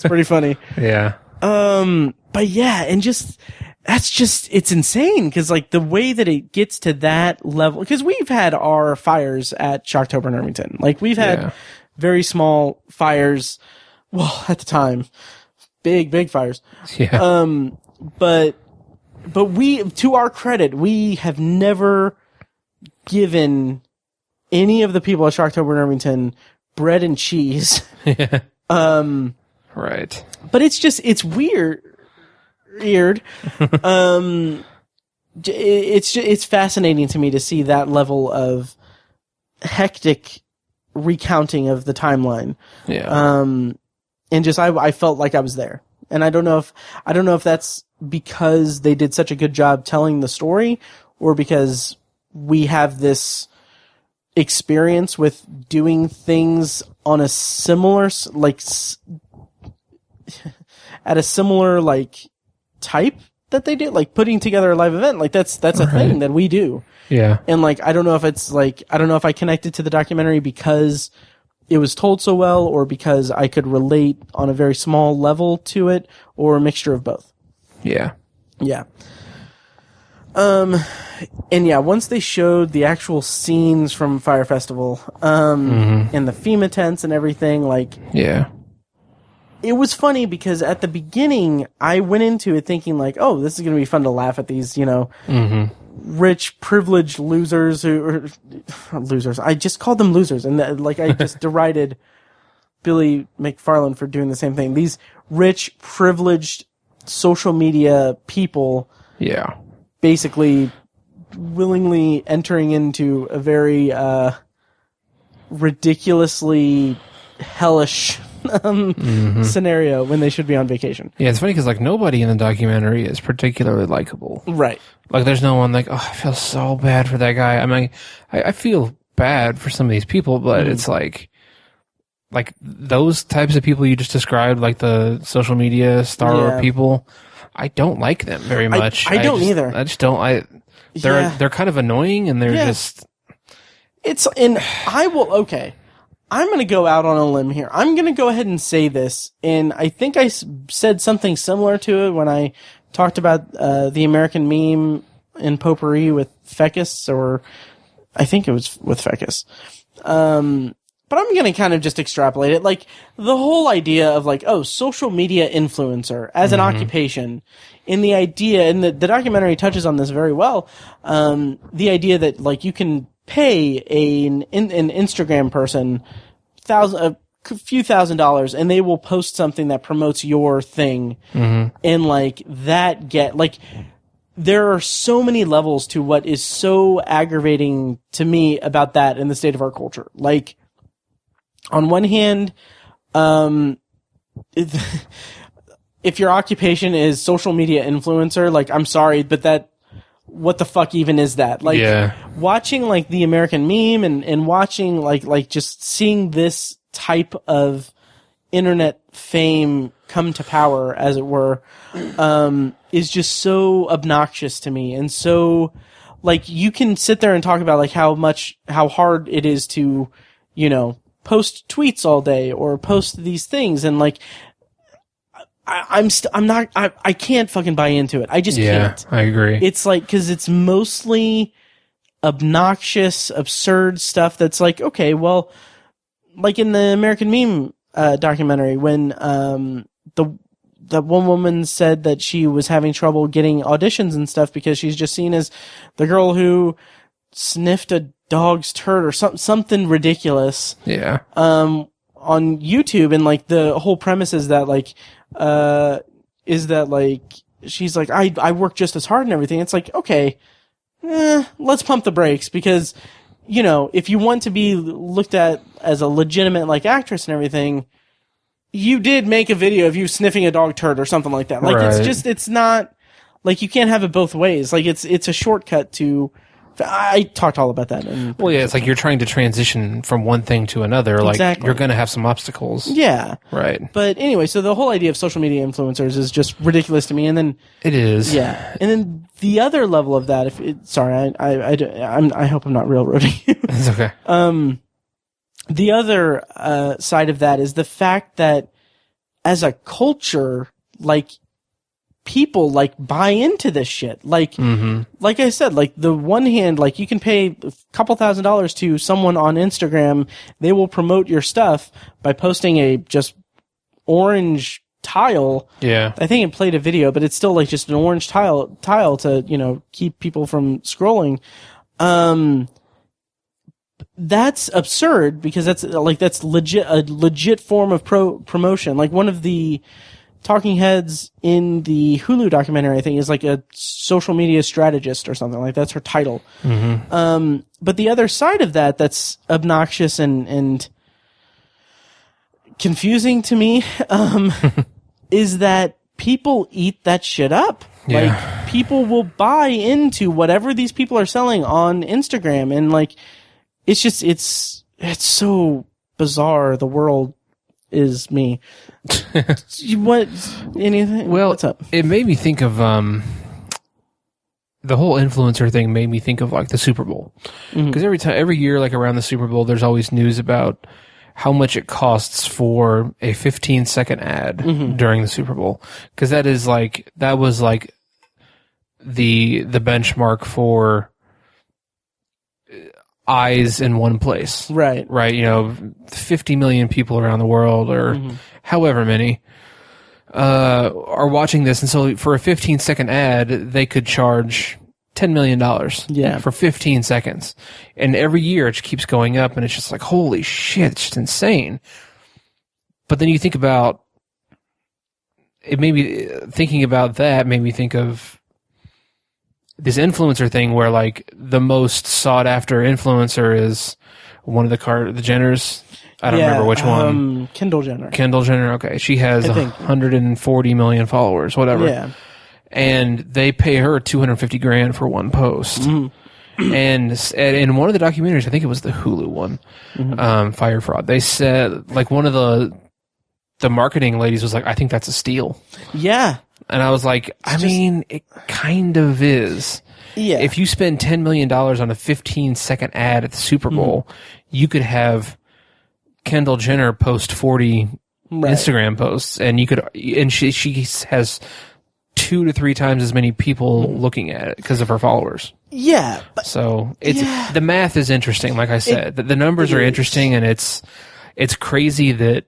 pretty funny. Yeah. But yeah, and it's insane because like the way that it gets to that level, because we've had our fires at Shocktober in Irvington. Like we've had very small fires. Well, at the time, big fires. Yeah. But we, to our credit, we have never given any of the people at Shocktober in Irvington bread and cheese. Yeah. Right. But it's weird. It's fascinating to me to see that level of hectic recounting of the timeline. Yeah. And just, I felt like I was there. And I don't know if that's because they did such a good job telling the story or because we have this experience with doing things on a similar, like, at a similar, like, type that they do, like putting together a live event. Like that's a thing that we do. Yeah. And like, I don't know if I connected to the documentary because it was told so well or because I could relate on a very small level to it or a mixture of both. Yeah. Yeah. And yeah, once they showed the actual scenes from Fyre Festival, and the FEMA tents and everything, like, yeah, it was funny because at the beginning I went into it thinking like, oh, this is going to be fun to laugh at these, you know, rich, privileged losers who are losers. I just called them losers. And I just derided Billy McFarland for doing the same thing. These rich, privileged social media people. Yeah. Basically willingly entering into a very, ridiculously hellish scenario when they should be on vacation. Yeah, it's funny because like nobody in the documentary is particularly likable. Right. Like there's no one like, oh, I feel so bad for that guy. I mean, I feel bad for some of these people, but it's like those types of people you just described, like the social media star people, I don't like them very much. I don't either. I just don't. They're kind of annoying and they're just. I'm going to go out on a limb here. I'm going to go ahead and say this, and I think I said something similar to it when I talked about the American meme in Potpourri with Fecus, or I think it was with Fecus, but I'm going to kind of just extrapolate it. Like, the whole idea of, like, social media influencer as an occupation, in the idea, and the documentary touches on this very well, the idea that, like, you can pay an Instagram person a few $1,000s, and they will post something that promotes your thing, and, like, there are so many levels to what is so aggravating to me about that in the state of our culture. Like, on one hand, if your occupation is social media influencer, like, I'm sorry, but what the fuck even is that? Like, watching, like, the American Meme and watching, like just seeing this type of internet fame come to power, as it were, is just so obnoxious to me. And so, like, you can sit there and talk about, like, how hard it is to, post tweets all day or post these things, and, like, I can't fucking buy into it. I just can't. I agree. It's like, cause it's mostly obnoxious, absurd stuff that's like, okay, well, like in the American Meme documentary, when that one woman said that she was having trouble getting auditions and stuff because she's just seen as the girl who sniffed a dog's turd or something ridiculous. Yeah. On YouTube, and, like, the whole premise is that, like, she's like, I work just as hard and everything. It's like, okay, let's pump the brakes, because, if you want to be looked at as a legitimate, like, actress and everything, you did make a video of you sniffing a dog turd or something like that. Like, it's not, like, you can't have it both ways. Like, it's a shortcut to, I talked all about that. Well, yeah, it's like you're trying to transition from one thing to another. Like, you're going to have some obstacles. Yeah. Right. But anyway, so the whole idea of social media influencers is just ridiculous to me. And then it is. Yeah. And then the other level of that, I hope I'm not railroading you. It's okay. The other side of that is the fact that as a culture, like, people, like, buy into this shit. Like, like I said, like, the one hand, like, you can pay a couple $1,000s to someone on Instagram. They will promote your stuff by posting a just orange tile. Yeah. I think it played a video, but it's still, like, just an orange tile to, keep people from scrolling. That's absurd, because that's a legit form of promotion. Like, one of the talking heads in the Hulu documentary, I think, is like a social media strategist or something. Like, that's her title. But the other side of that's obnoxious and confusing to me, is that people eat that shit up. Yeah. Like, people will buy into whatever these people are selling on Instagram, and, like, it's just, it's so bizarre. The world is me. What? Anything? Well, what's up? It made me think of the whole influencer thing. Made me think of, like, the Super Bowl, because every year, like, around the Super Bowl, there's always news about how much it costs for a 15-second ad during the Super Bowl, because that was like the benchmark for eyes in one place. Right. 50 million people around the world, or however many, are watching this. And so for a 15-second ad, they could charge $10 million for 15 seconds. And every year it just keeps going up, and it's just like, holy shit, it's just insane. But then you think about it, thinking about that made me think of this influencer thing, where, like, the most sought after influencer is one of the Jenners. I don't remember which one. Kendall Jenner. Kendall Jenner. Okay, she has 140 million followers, whatever. Yeah. And they pay her $250,000 for one post. And in one of the documentaries, I think it was the Hulu one, Fyre Fraud, they said, like, one of the marketing ladies was like, I think that's a steal. Yeah. And I was like, I mean, it kind of is. Yeah. If you spend $10 million on a 15-second ad at the Super Bowl, you could have Kendall Jenner post 40 Instagram posts, and she has 2 to 3 times as many people looking at it because of her followers. Yeah. But, so the math is interesting. Like I said, the numbers are interesting, and it's crazy that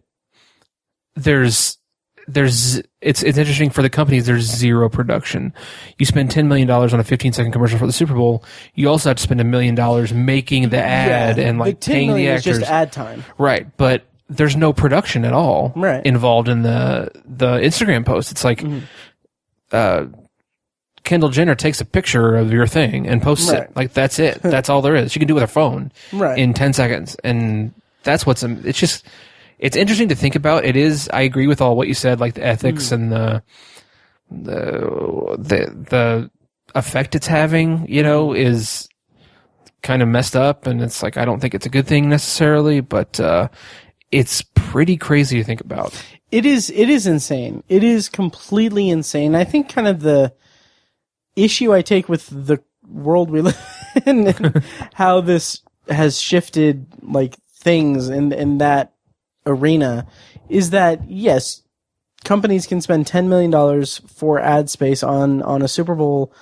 it's interesting for the companies. There's zero production. You spend $10 million on a 15-second commercial for the Super Bowl. You also have to spend $1 million making the ad and like paying the actors. Is just ad time, right? But there's no production at all involved in the Instagram post. It's like Kendall Jenner takes a picture of your thing and posts it. Like that's it. That's all there is. She can do it with her phone in 10 seconds, and that's what's. It's just. It's interesting to think about. It is. I agree with all what you said, like the ethics and the effect it's having. You know, is kind of messed up, and it's like I don't think it's a good thing necessarily, but it's pretty crazy to think about. It is. It is insane. It is completely insane. I think kind of the issue I take with the world we live in, and how this has shifted, like things in that arena, is that yes, companies can spend $10 million for ad space on a Super Bowl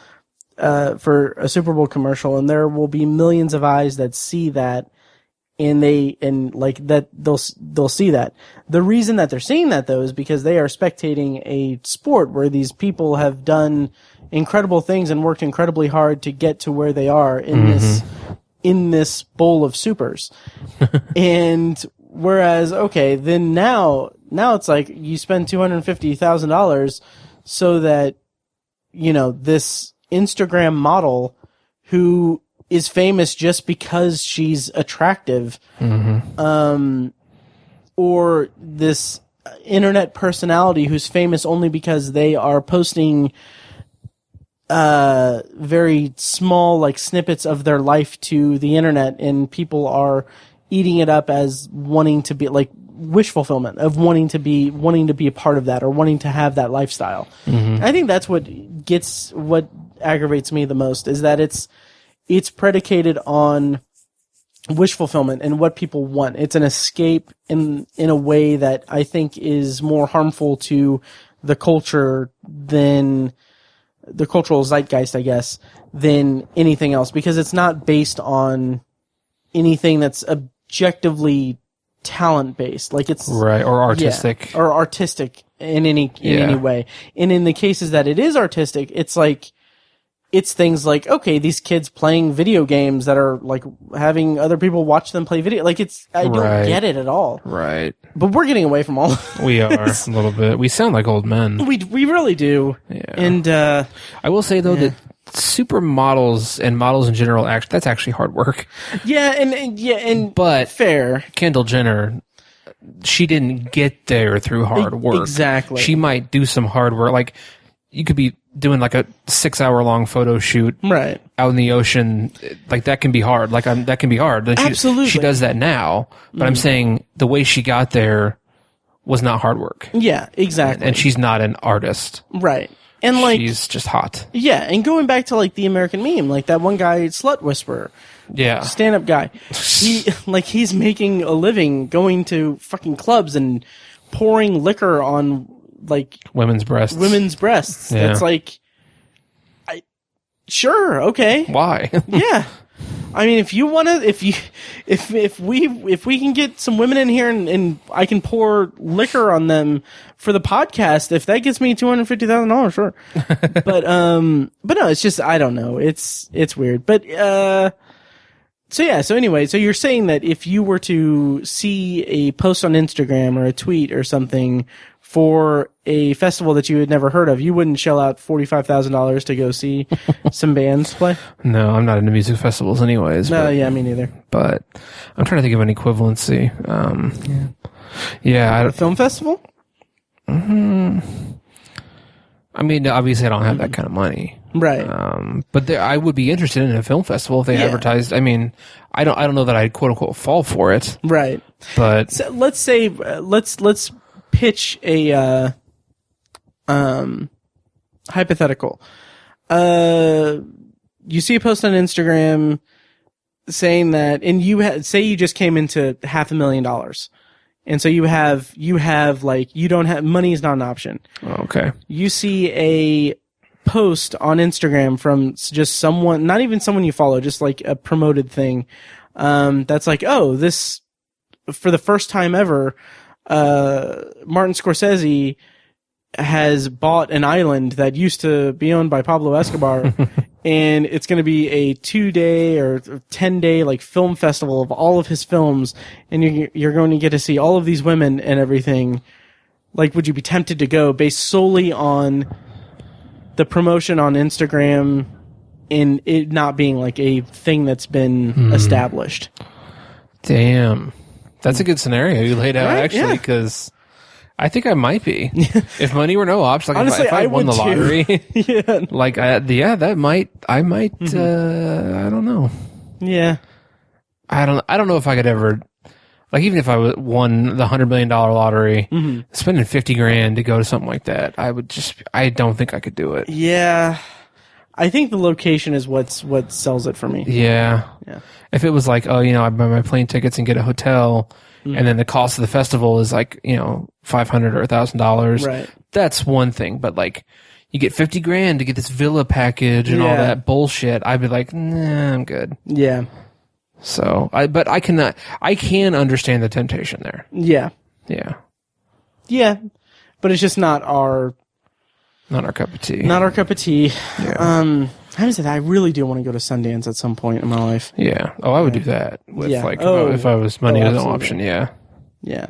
for a Super Bowl commercial, and there will be millions of eyes that see that, and they'll see that. The reason that they're seeing that though is because they are spectating a sport where these people have done incredible things and worked incredibly hard to get to where they are in this bowl of supers. And whereas, okay, then now it's like you spend $250,000 so that, you know, this Instagram model who is famous just because she's attractive, or this internet personality who's famous only because they are posting very small, like, snippets of their life to the internet, and people are eating it up as wanting to be, like, wish fulfillment of wanting to be a part of that or wanting to have that lifestyle. I think that's what aggravates me the most, is that it's predicated on wish fulfillment and what people want. It's an escape in a way that I think is more harmful to the culture than the cultural zeitgeist, I guess, than anything else, because it's not based on anything that's objectively talent based, like it's right, or artistic, or artistic in any way. And in the cases that it is artistic, it's like, it's things like, okay, these kids playing video games that are like having other people watch them play video. Like I don't get it at all. Right. But we're getting away from all. We are a little bit. We sound like old men. We really do. Yeah. And I will say though that supermodels and models in general, that's actually hard work. Yeah, but fair. Kendall Jenner, she didn't get there through hard work. Exactly. She might do some hard work. Like, you could be doing like a 6-hour-long photo shoot right out in the ocean. Like, that can be hard. That can be hard. Absolutely. She does that now, but I'm saying the way she got there was not hard work. Yeah, exactly. And she's not an artist. Right. And like, she's just hot. Yeah, and going back to like the American meme, like that one guy, Slut Whisperer. Yeah. Stand-up guy. He's making a living going to fucking clubs and pouring liquor on like women's breasts. Yeah. That's like, sure, okay. Why? Yeah. I mean, if you want to, if we can get some women in here and I can pour liquor on them for the podcast, if that gets me $250,000, sure. but no, it's just, I don't know. It's weird. But, so anyway, so you're saying that if you were to see a post on Instagram or a tweet or something for a festival that you had never heard of, you wouldn't shell out $45,000 to go see some bands play? No, I'm not into music festivals anyways. No, yeah, me neither. But I'm trying to think of an equivalency. A film festival? I mean, obviously I don't have that kind of money. Right. But I would be interested in a film festival if they advertised. I mean, I don't know that I'd quote unquote fall for it. Right. But so let's say, let's pitch a hypothetical. You see a post on Instagram saying that, and say you just came into $500,000, and so you have like, you don't have money is not an option. Okay. You see post on Instagram from just someone, not even someone you follow, just like a promoted thing. That's like, oh, this, for the first time ever, Martin Scorsese has bought an island that used to be owned by Pablo Escobar, and it's going to be a 2-day or 10-day like film festival of all of his films, and you're going to get to see all of these women and everything. Like, would you be tempted to go based solely on the promotion on Instagram and it not being like a thing that's been established? Damn. That's a good scenario you laid out, Right? actually, because I think I might be. If money were no object, like Honestly, if I won the would lottery, yeah. like, I might, I don't know. Yeah. I don't know if I could ever, like, even if I won the $100 million lottery, spending $50,000 to go to something like that, I don't think I could do it. Yeah. I think the location is what sells it for me. Yeah. Yeah. If it was like, oh, I buy my plane tickets and get a hotel, and then the cost of the festival is like, $500 or $1,000. Right. That's one thing. But like, you get $50,000 to get this villa package and all that bullshit. I'd be like, nah, I'm good. Yeah. So I can understand the temptation there. Yeah. Yeah. Yeah. But it's just not our cup of tea. Not our cup of tea. Yeah. Having said that, I really do want to go to Sundance at some point in my life. Yeah. Oh, I would do that with Yeah. if I was money was an absolutely. option. Yeah. Yeah.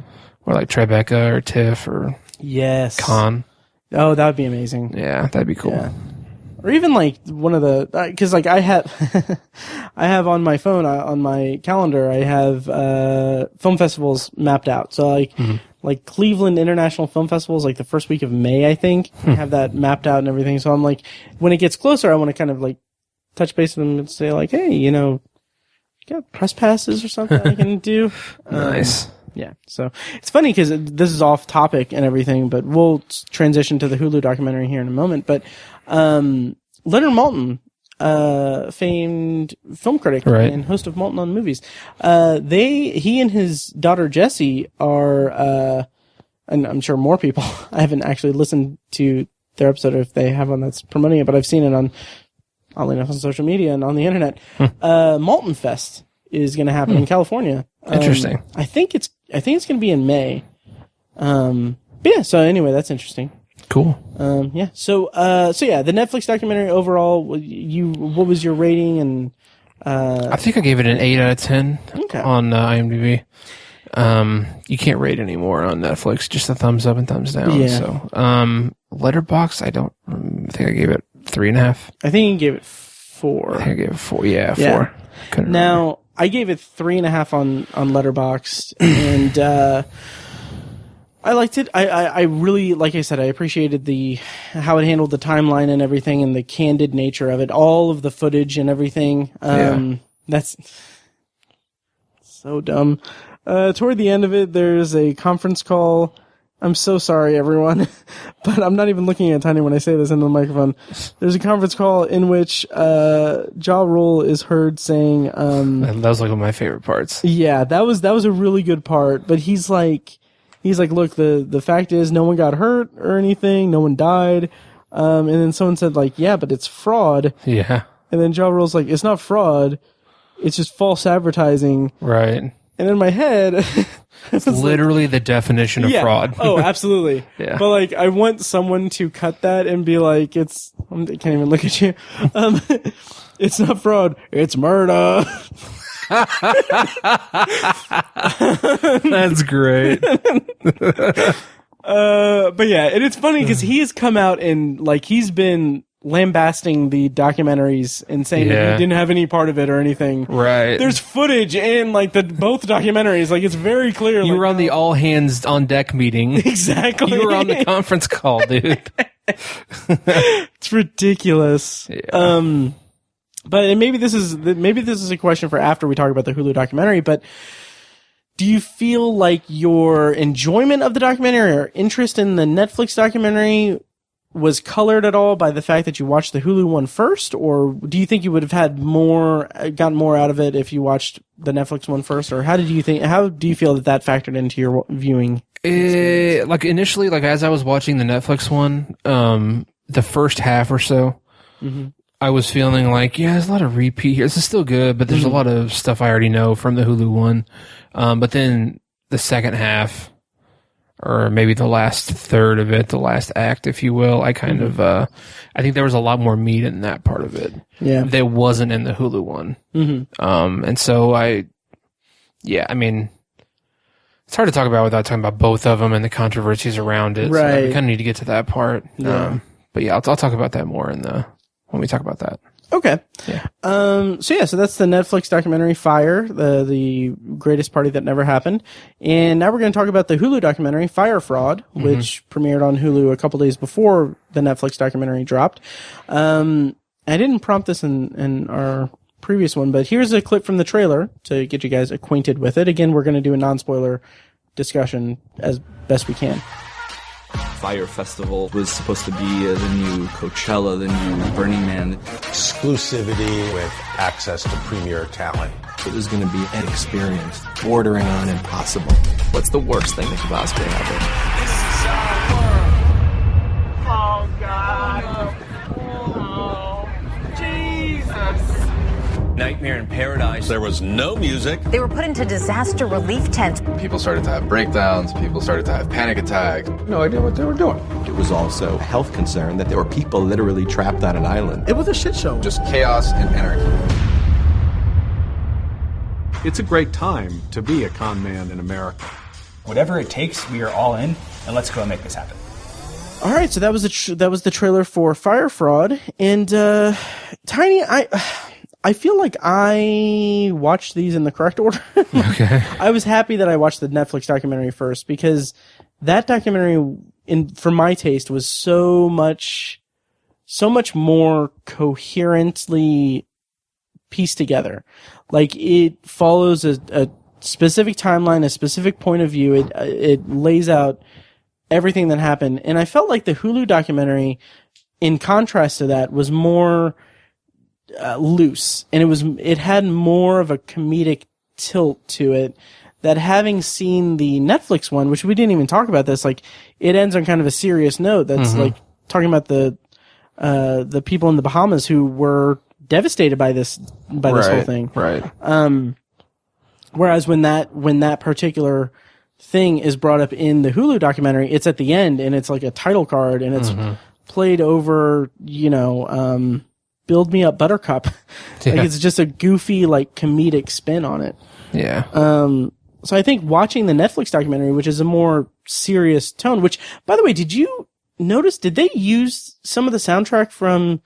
Or like Tribeca or TIFF or Yes. Con. Oh, that would be amazing. Yeah, that'd be cool. Yeah. Or even like one of the, because like I have on my phone, on my calendar, I have film festivals mapped out. So like Cleveland International Film Festival is like the first week of May, I think. I have that mapped out and everything. So I'm like, when it gets closer, I want to kind of like touch base with them and say like, hey, you got press passes or something I can do. Nice. Yeah. So it's funny because this is off topic and everything, but we'll transition to the Hulu documentary here in a moment. But Leonard Maltin, famed film critic and host of Maltin on Movies, he and his daughter Jessie are, and I'm sure more people, I haven't actually listened to their episode if they have one that's promoting it, but I've seen it on, oddly enough, on social media and on the internet. Maltin Fest is going to happen in California. Interesting. I think it's going to be in May. But yeah, so anyway, that's interesting. Cool. Yeah. So yeah, the Netflix documentary overall, what was your rating? And I think I gave it an 8 out of 10 on IMDb. You can't rate anymore on Netflix, just a thumbs up and thumbs down. Yeah. So, Letterboxd, I think I gave it 3.5. I think you gave it 4. I think I gave it 4. Yeah, 4. Couldn't now, remember. I gave it 3.5 on Letterboxd, and I liked it. I really, like I said, I appreciated how it handled the timeline and everything, and the candid nature of it, all of the footage and everything. That's so dumb. Toward the end of it, there's a conference call. I'm so sorry, everyone, but I'm not even looking at Tiny when I say this into the microphone. There's a conference call in which Ja Rule is heard saying, that was like one of my favorite parts. Yeah, that was a really good part. But he's like, look, the fact is, no one got hurt or anything, no one died. And then someone said like, yeah, but it's fraud. Yeah. And then Ja Rule's like, it's not fraud, it's just false advertising. Right. And in my head, it's literally the definition of fraud. Oh, absolutely. Yeah. But like, I want someone to cut that and be like, I can't even look at you. It's not fraud. It's murder. That's great. But yeah, and it's funny because he has come out and like, he's been lambasting the documentaries and saying that he didn't have any part of it or anything. Right. There's footage in like both documentaries. Like, it's very clear. You were on the all hands on deck meeting. Exactly. You were on the conference call, dude. It's ridiculous. Yeah. But maybe this is a question for after we talk about the Hulu documentary, but do you feel like your enjoyment of the documentary or interest in the Netflix documentary was colored at all by the fact that you watched the Hulu one first, or do you think you would have gotten more out of it if you watched the Netflix one first, or how do you feel that factored into your viewing? Like initially, like as I was watching the Netflix one, the first half or so, I was feeling like, yeah, there's a lot of repeat here. This is still good, but there's a lot of stuff I already know from the Hulu one. But then the second half, or maybe the last third of it, the last act, if you will, I kind of, I think there was a lot more meat in that part of it. Yeah. That wasn't in the Hulu one. And so I mean, it's hard to talk about without talking about both of them and the controversies around it. Right. So we kind of need to get to that part. Yeah. But yeah, I'll talk about that more when we talk about that. Okay. Yeah. So that's the Netflix documentary FYRE, the greatest party that never happened. And now we're going to talk about the Hulu documentary FYRE Fraud, which premiered on Hulu a couple days before the Netflix documentary dropped. I didn't prompt this in our previous one, but here's a clip from the trailer to get you guys acquainted with it. Again, we're going to do a non-spoiler discussion as best we can. Fyre Festival was supposed to be the new Coachella, the new Burning Man. Exclusivity with access to premier talent. It was going to be an experience bordering on impossible. What's the worst thing that could possibly happen? This is our world. Oh, God. Oh, Jesus. Nightmare in Paradise. There was no music. They were put into disaster relief tents. People started to have breakdowns. People started to have panic attacks. No idea what they were doing. It was also a health concern that there were people literally trapped on an island. It was a shit show. Just chaos and anarchy. It's a great time to be a con man in America. Whatever it takes, we are all in, and let's go and make this happen. All right, so that was the trailer for FYRE Fraud, and Tiny, I feel like I watched these in the correct order. Okay. I was happy that I watched the Netflix documentary first, because that documentary, for my taste, was so much more coherently pieced together. Like, it follows a specific timeline, a specific point of view. It lays out everything that happened. And I felt like the Hulu documentary, in contrast to that, was more loose, and it had more of a comedic tilt to it, that having seen the Netflix one, which we didn't even talk about this, like, it ends on kind of a serious note that's like talking about the people in the Bahamas who were devastated by this whole thing. Right. Whereas when that particular thing is brought up in the Hulu documentary, it's at the end, and it's like a title card, and it's played over, Build Me Up Buttercup. Like, it's just a goofy, like, comedic spin on it. Yeah. So I think watching the Netflix documentary, which is a more serious tone, which, by the way, did you notice, did they use some of the soundtrack from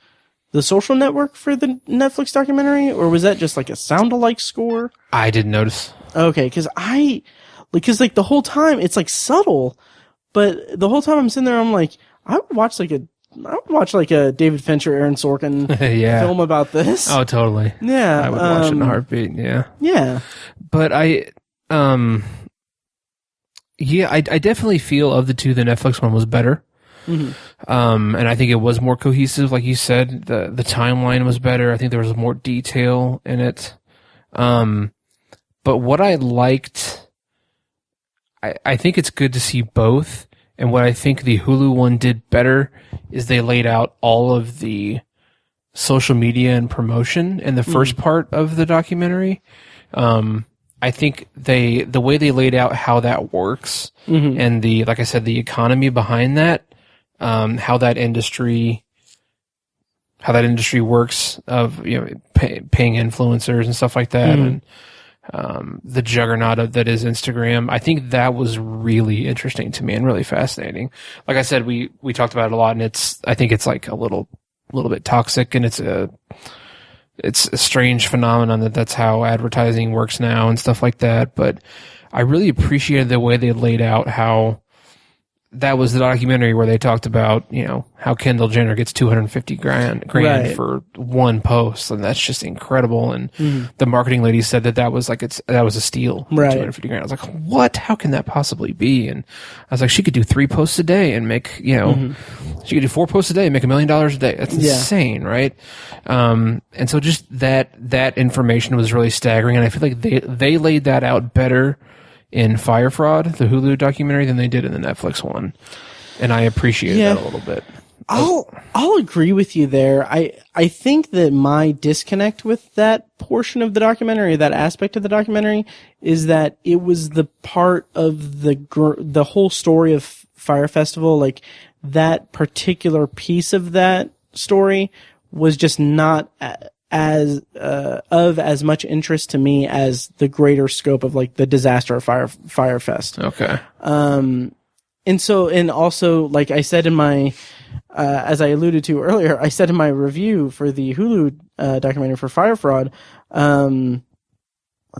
The Social Network for the Netflix documentary, or was that just like a sound-alike score? I didn't notice. Okay, because the whole time, it's like subtle, but the whole time I'm sitting there, I'm like, I would watch like a David Fincher, Aaron Sorkin film about this. Oh, totally. Yeah. I would watch it in a heartbeat. Yeah. Yeah. But I definitely feel of the two, the Netflix one was better. And I think it was more cohesive, like you said. The timeline was better. I think there was more detail in it. But what I liked, I think it's good to see both. And what I think the Hulu one did better is they laid out all of the social media and promotion in the first part of the documentary. I think the way they laid out how that works and like I said, the economy behind that, how that industry works of, paying influencers and stuff like that. And, the juggernaut that is Instagram. I think that was really interesting to me and really fascinating. Like I said, we talked about it a lot, and I think it's like a little bit toxic, and it's a strange phenomenon that's how advertising works now and stuff like that. But I really appreciated the way they laid out how that was the documentary where they talked about, how Kendall Jenner gets $250 grand for one post, and that's just incredible. And the marketing lady said that was a steal. Right. $250 grand. I was like, what? How can that possibly be? And I was like, she could do 3 posts a day and make, she could do 4 posts a day and make $1 million a day. That's insane, right? And so just that information was really staggering, and I feel like they laid that out better in FYRE Fraud, the Hulu documentary, than they did in the Netflix one. And I appreciated that a little bit. I'll agree with you there. I think that my disconnect with that portion of the documentary, that aspect of the documentary, is that it was the part of the whole story of Fyre Festival, like that particular piece of that story was just not as much interest to me as the greater scope of like the disaster of Fyre Fest. Okay. And also, like I said in my, as I alluded to earlier, I said in my review for the Hulu documentary for Fyre Fraud, let's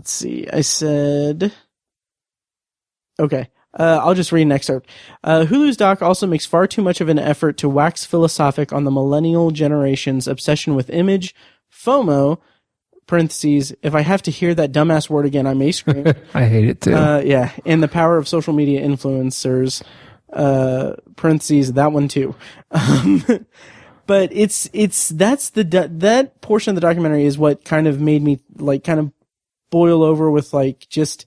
see, I said, okay, I'll just read an excerpt. Hulu's doc also makes far too much of an effort to wax philosophic on the millennial generation's obsession with image, FOMO, parentheses, if I have to hear that dumbass word again, I may scream. I hate it too. Yeah, and the power of social media influencers, parentheses, that one too. But that portion of the documentary is what kind of made me like kind of boil over with like just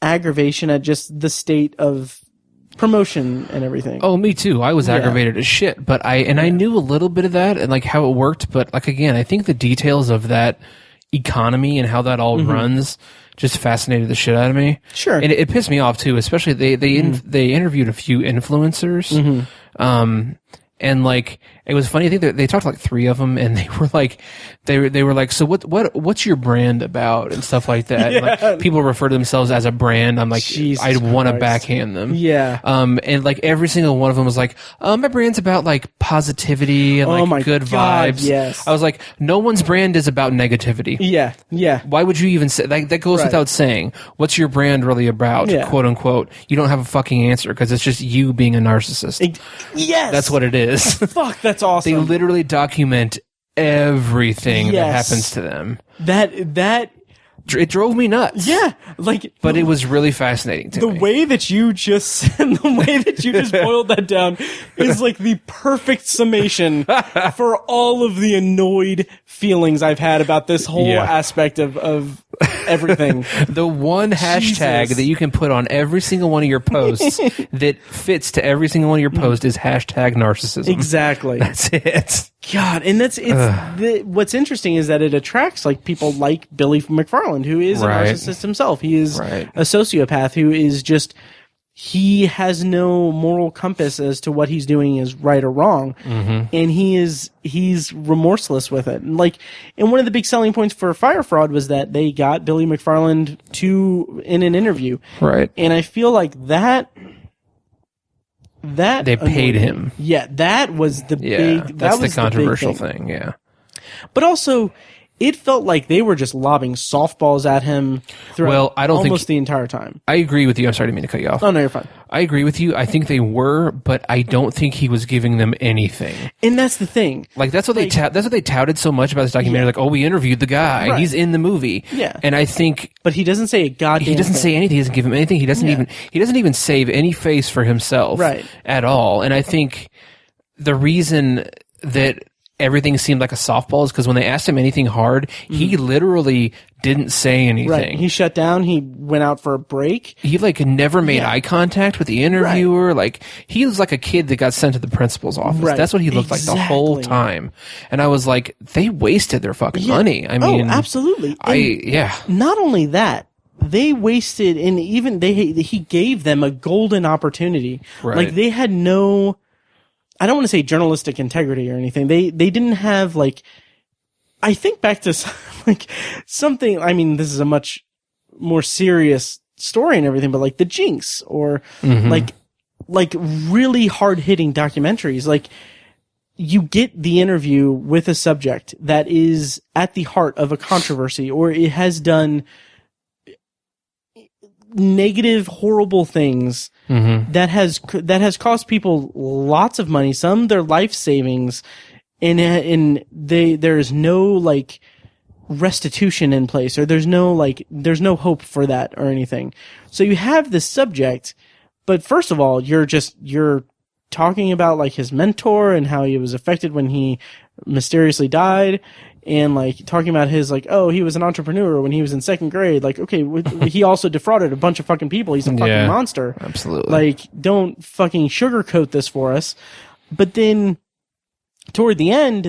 aggravation at just the state of promotion and everything. Oh, me too. I was aggravated as shit, but I knew a little bit of that and like how it worked, but like again, I think the details of that economy and how that all runs just fascinated the shit out of me. Sure. And it pissed me off too, especially they interviewed a few influencers. And like it was funny. I think they talked to like 3 of them, and they were like, so what's your brand about and stuff like that. Yeah. And like people refer to themselves as a brand. I'm like, I'd want to backhand them. Yeah. And like every single one of them was like, my brand's about like positivity and like good vibes. Yes. I was like, no one's brand is about negativity. Yeah. Yeah. Why would you even say that goes without saying. What's your brand really about? Yeah. Quote unquote. You don't have a fucking answer because it's just you being a narcissist. Yes. That's what it is. Fuck, that's awesome. They literally document everything that happens to them. It drove me nuts. Yeah, like, but it was really fascinating to me. The way that you just boiled that down is like the perfect summation for all of the annoyed feelings I've had about this whole aspect of everything. The one hashtag that you can put on every single one of your posts that fits to every single one of your posts is hashtag narcissism. Exactly. That's it. God, and what's interesting is that it attracts like people like Billy McFarland, who is a narcissist himself. He is a sociopath who is just, he has no moral compass as to what he's doing is right or wrong, and he's remorseless with it. And one of the big selling points for Fyre Fraud was that they got Billy McFarland in an interview, right? And I feel like that they paid him. Yeah, that was the big. That's the controversial thing. Yeah, but also, it felt like they were just lobbing softballs at him throughout almost the entire time. I agree with you. I'm sorry, I didn't mean to cut you off. Oh, no, you're fine. I agree with you. I think they were, but I don't think he was giving them anything. And that's the thing. Like that's what they touted so much about this documentary. Yeah. Like, oh, we interviewed the guy. Right. He's in the movie. Yeah. And I think, but he doesn't say a goddamn. He doesn't say anything. He doesn't give him anything. He doesn't even save any face for himself. Right. At all. And I think the reason that everything seemed like a softball is because when they asked him anything hard, he literally didn't say anything. Right. He shut down. He went out for a break. He never made eye contact with the interviewer. Right. Like he was like a kid that got sent to the principal's office. Right. That's what he looked like the whole time. And I was like, they wasted their fucking money. I mean, absolutely. Not only that, they wasted, and even he gave them a golden opportunity. Right. Like they had no, I don't want to say journalistic integrity or anything. They didn't have I think back to something, I mean, this is a much more serious story and everything, but the Jinx or really hard hitting documentaries. You get the interview with a subject that is at the heart of a controversy, or it has done negative, horrible things that has cost people lots of money, some their life savings, and there is no restitution in place, or there's no hope for that or anything. So you have this subject, but first of all, you're talking about his mentor and how he was affected when he mysteriously died. And talking about his he was an entrepreneur when he was in second grade. Okay, he also defrauded a bunch of fucking people. He's a fucking monster. Absolutely. Don't fucking sugarcoat this for us. But then toward the end,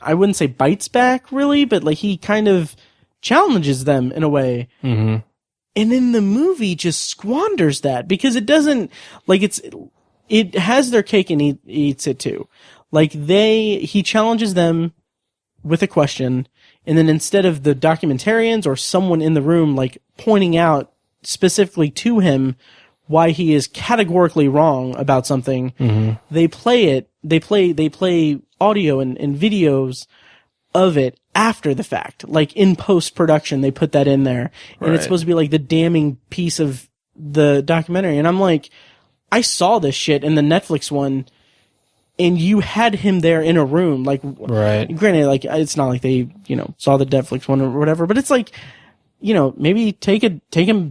I wouldn't say bites back really, but like he kind of challenges them in a way. Mm-hmm. And in the movie just squanders that because it doesn't like it has their cake and eats it too. Like he challenges them with a question, and then instead of the documentarians or someone in the room like pointing out specifically to him why he is categorically wrong about something, they play audio and videos of it after the fact. Like in post-production, they put that in there. And it's supposed to be like the damning piece of the documentary. And I'm like, I saw this shit in the Netflix one, and you had him there in a room. Like, granted, like, it's not like they, saw the Netflix one or whatever, but it's like, maybe take a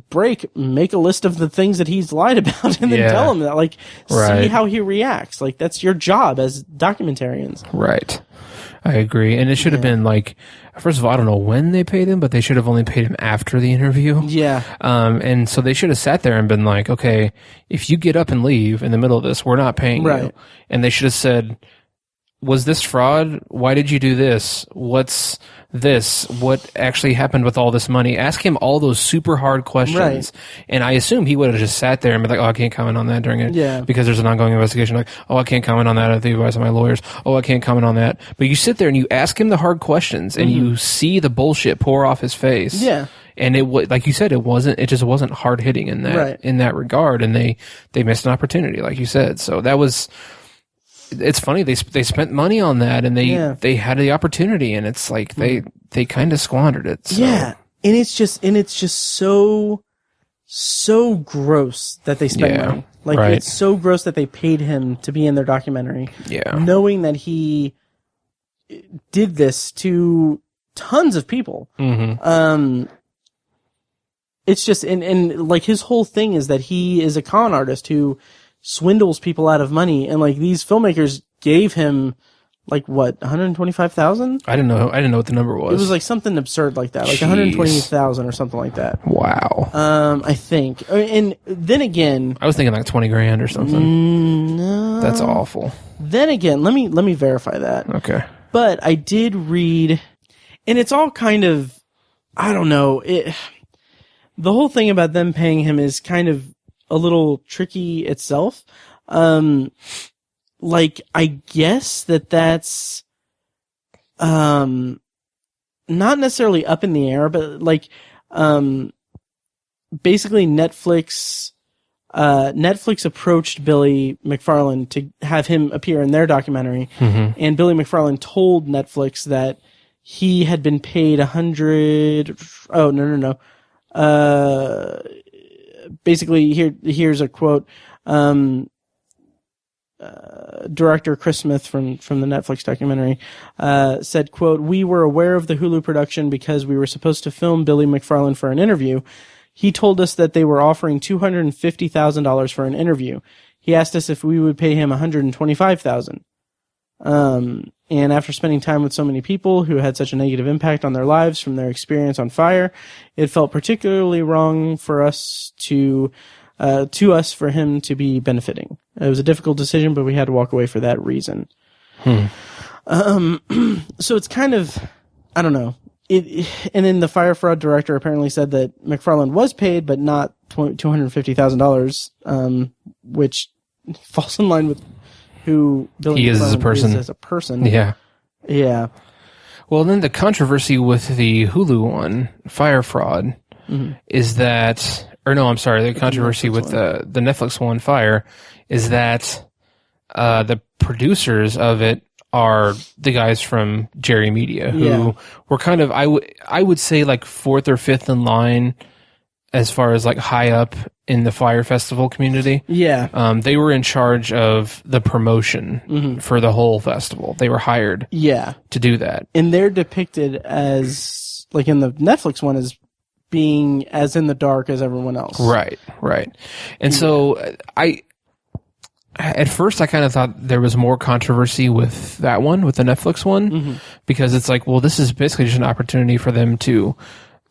break, make a list of the things that he's lied about, and then tell him that, like, see how he reacts. Like, that's your job as documentarians. Right. I agree. And it should have been like, first of all, I don't know when they paid him, but they should have only paid him after the interview. Yeah. And so they should have sat there and been like, okay, if you get up and leave in the middle of this, we're not paying you. And they should have said, was this fraud? Why did you do this? What's this? What actually happened with all this money? Ask him all those super hard questions. And I assume he would have just sat there and been like, oh, I can't comment on that during it because there's an ongoing investigation. Like, oh, I can't comment on that at the advice of my lawyers. Oh, I can't comment on that. But you sit there and you ask him the hard questions and you see the bullshit pour off his face. Yeah. And it like you said, it just wasn't hard hitting in that regard. And they missed an opportunity, like you said. So that was, it's funny. They spent money on that, and they had the opportunity, and it's like they kind of squandered it. So. Yeah, and it's just so gross that they spent money. Like it's so gross that they paid him to be in their documentary. Yeah, knowing that he did this to tons of people. It's just and like his whole thing is that he is a con artist who swindles people out of money, and like these filmmakers gave him like what, $125,000? I didn't know what the number was. It was like something absurd like that, like $120,000 or something like that. Wow. I think, and then again, I was thinking like $20,000 or something. No, that's awful. Then again, let me verify that. Okay. But I did read, and it's all kind of, I don't know. The whole thing about them paying him is kind of a little tricky itself. Like, I guess that's, not necessarily up in the air, but like, basically Netflix approached Billy McFarland to have him appear in their documentary. And Billy McFarland told Netflix that he had been paid basically, here's a quote. Director Chris Smith from the Netflix documentary said, quote, "We were aware of the Hulu production because we were supposed to film Billy McFarland for an interview. He told us that they were offering $250,000 for an interview. He asked us if we would pay him $125,000. And after spending time with so many people who had such a negative impact on their lives from their experience on Fyre, it felt particularly wrong for us for him to be benefiting. It was a difficult decision, but we had to walk away for that reason." So it's kind of, I don't know. And then the Fyre Fraud director apparently said that McFarland was paid, but not $250,000, which falls in line with who Billy he is as a person. Yeah. Yeah. Well, then the controversy with the Hulu one, Fyre Fraud, is that, or no, I'm sorry, the controversy with the Netflix one, Fyre, is that the producers of it are the guys from Jerry Media, who were kind of, I would say like fourth or fifth in line as far as like high up in the Fyre Festival community. Yeah. They were in charge of the promotion for the whole festival. They were hired to do that. And they're depicted as, like in the Netflix one, as being as in the dark as everyone else. Right. And so at first I kind of thought there was more controversy with that one, with the Netflix one, because it's like, well, this is basically just an opportunity for them to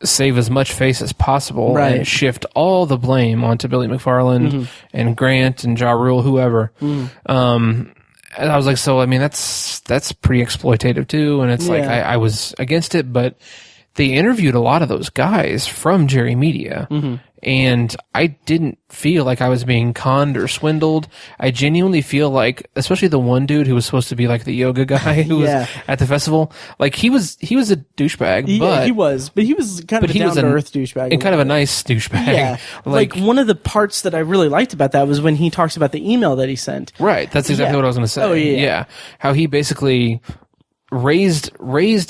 save as much face as possible and shift all the blame onto Billy McFarland and Grant and Ja Rule, whoever. And I was like, so I mean, that's pretty exploitative too. And it's like I was against it, but they interviewed a lot of those guys from Jerry Media, and I didn't feel like I was being conned or swindled. I genuinely feel like, especially the one dude who was supposed to be like the yoga guy who was at the festival, like he was a douchebag. But he was kind of a down to earth douchebag, and kind of a nice douchebag. Yeah, like one of the parts that I really liked about that was when he talks about the email that he sent. Right, that's exactly what I was going to say. Oh yeah, how he basically raised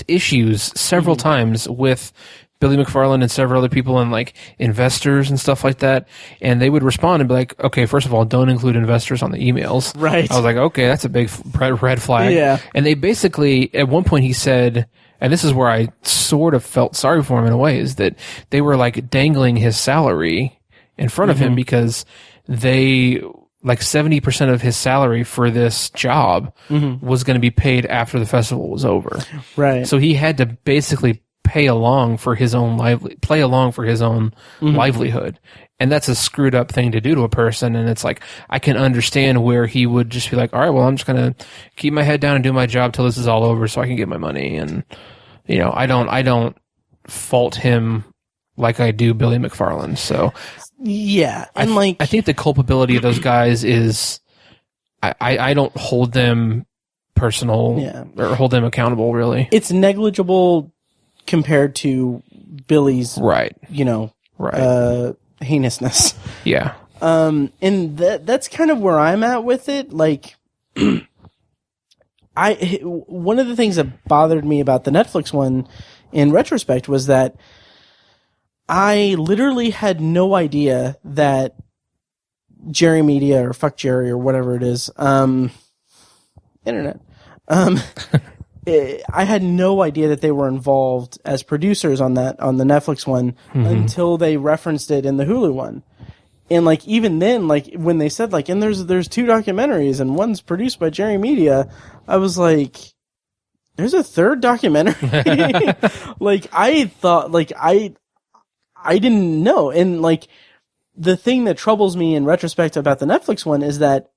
issues several times with Billy McFarland and several other people and like investors and stuff like that. And they would respond and be like, okay, first of all, don't include investors on the emails. Right. I was like, okay, that's a big red flag. Yeah. And they basically, at one point he said, and this is where I sort of felt sorry for him in a way, is that they were like dangling his salary in front of him because they, like 70% of his salary for this job was going to be paid after the festival was over. Right. So he had to basically play along for his own livelihood. And that's a screwed up thing to do to a person. And it's like, I can understand where he would just be like, all right, well, I'm just going to keep my head down and do my job till this is all over so I can get my money. And, you know, I don't fault him like I do Billy McFarland. So yeah. And I think the culpability of those guys is, I don't hold them personal or hold them accountable really. It's negligible compared to Billy's, you know, heinousness. Yeah. And that's kind of where I'm at with it. Like, one of the things that bothered me about the Netflix one in retrospect was that I literally had no idea that Jerry Media or Fuck Jerry or whatever it is, internet, I had no idea that they were involved as producers on the Netflix one until they referenced it in the Hulu one. And like, even then, like when they said like, and there's 2 documentaries and one's produced by Jerry Media, I was like, there's a 3rd documentary. Like I thought, like I didn't know. And like, the thing that troubles me in retrospect about the Netflix one is that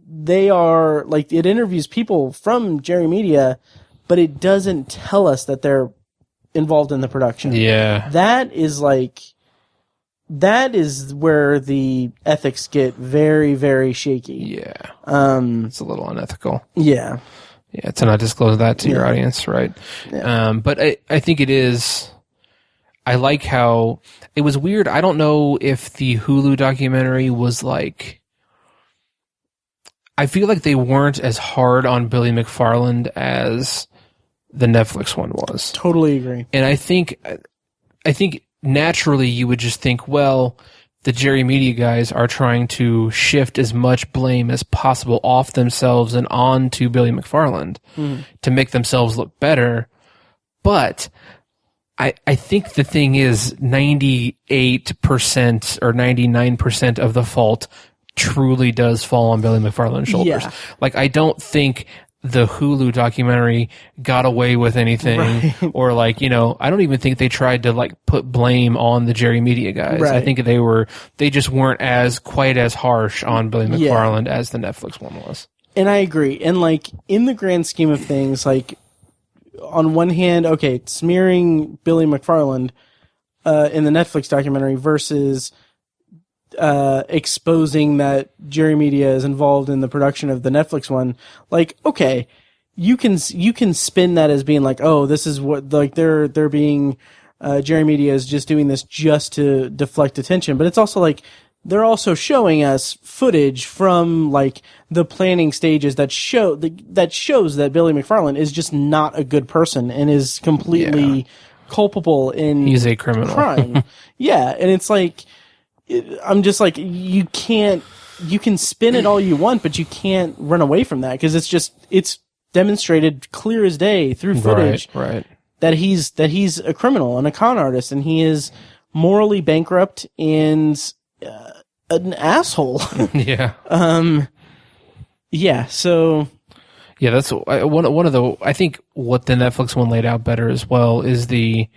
they are like, it interviews people from Jerry Media, but it doesn't tell us that they're involved in the production. Yeah. That is where the ethics get very, very shaky. Yeah. It's a little unethical. Yeah. Yeah, to not disclose that to your audience, right? Yeah. But I think it is, I like how, it was weird, I don't know if the Hulu documentary was like, I feel like they weren't as hard on Billy McFarland as the Netflix one was. Totally agree. And I think naturally you would just think, well, the Jerry Media guys are trying to shift as much blame as possible off themselves and on to Billy McFarland to make themselves look better. But I think the thing is 98% or 99% of the fault truly does fall on Billy McFarland's shoulders. Yeah. Like, I don't think the Hulu documentary got away with anything or like, you know, I don't even think they tried to like put blame on the Jerry Media guys. I think they just weren't quite as harsh on Billy McFarland as the Netflix one was. And I agree. And like, in the grand scheme of things, like, on one hand, okay, smearing Billy McFarland in the Netflix documentary versus exposing that Jerry Media is involved in the production of the Netflix one, like, okay, you can spin that as being like, oh, this is what, like, they're being Jerry Media is just doing this just to deflect attention, but it's also like they're also showing us footage from like the planning stages that shows that Billy McFarland is just not a good person and is completely culpable in he's a criminal crime. Yeah, and it's like, I'm just like, you can spin it all you want, but you can't run away from that because it's demonstrated clear as day through footage that he's a criminal and a con artist and he is morally bankrupt and an asshole. Yeah. Yeah. So. Yeah, that's one of the. I think what the Netflix one laid out better as well is the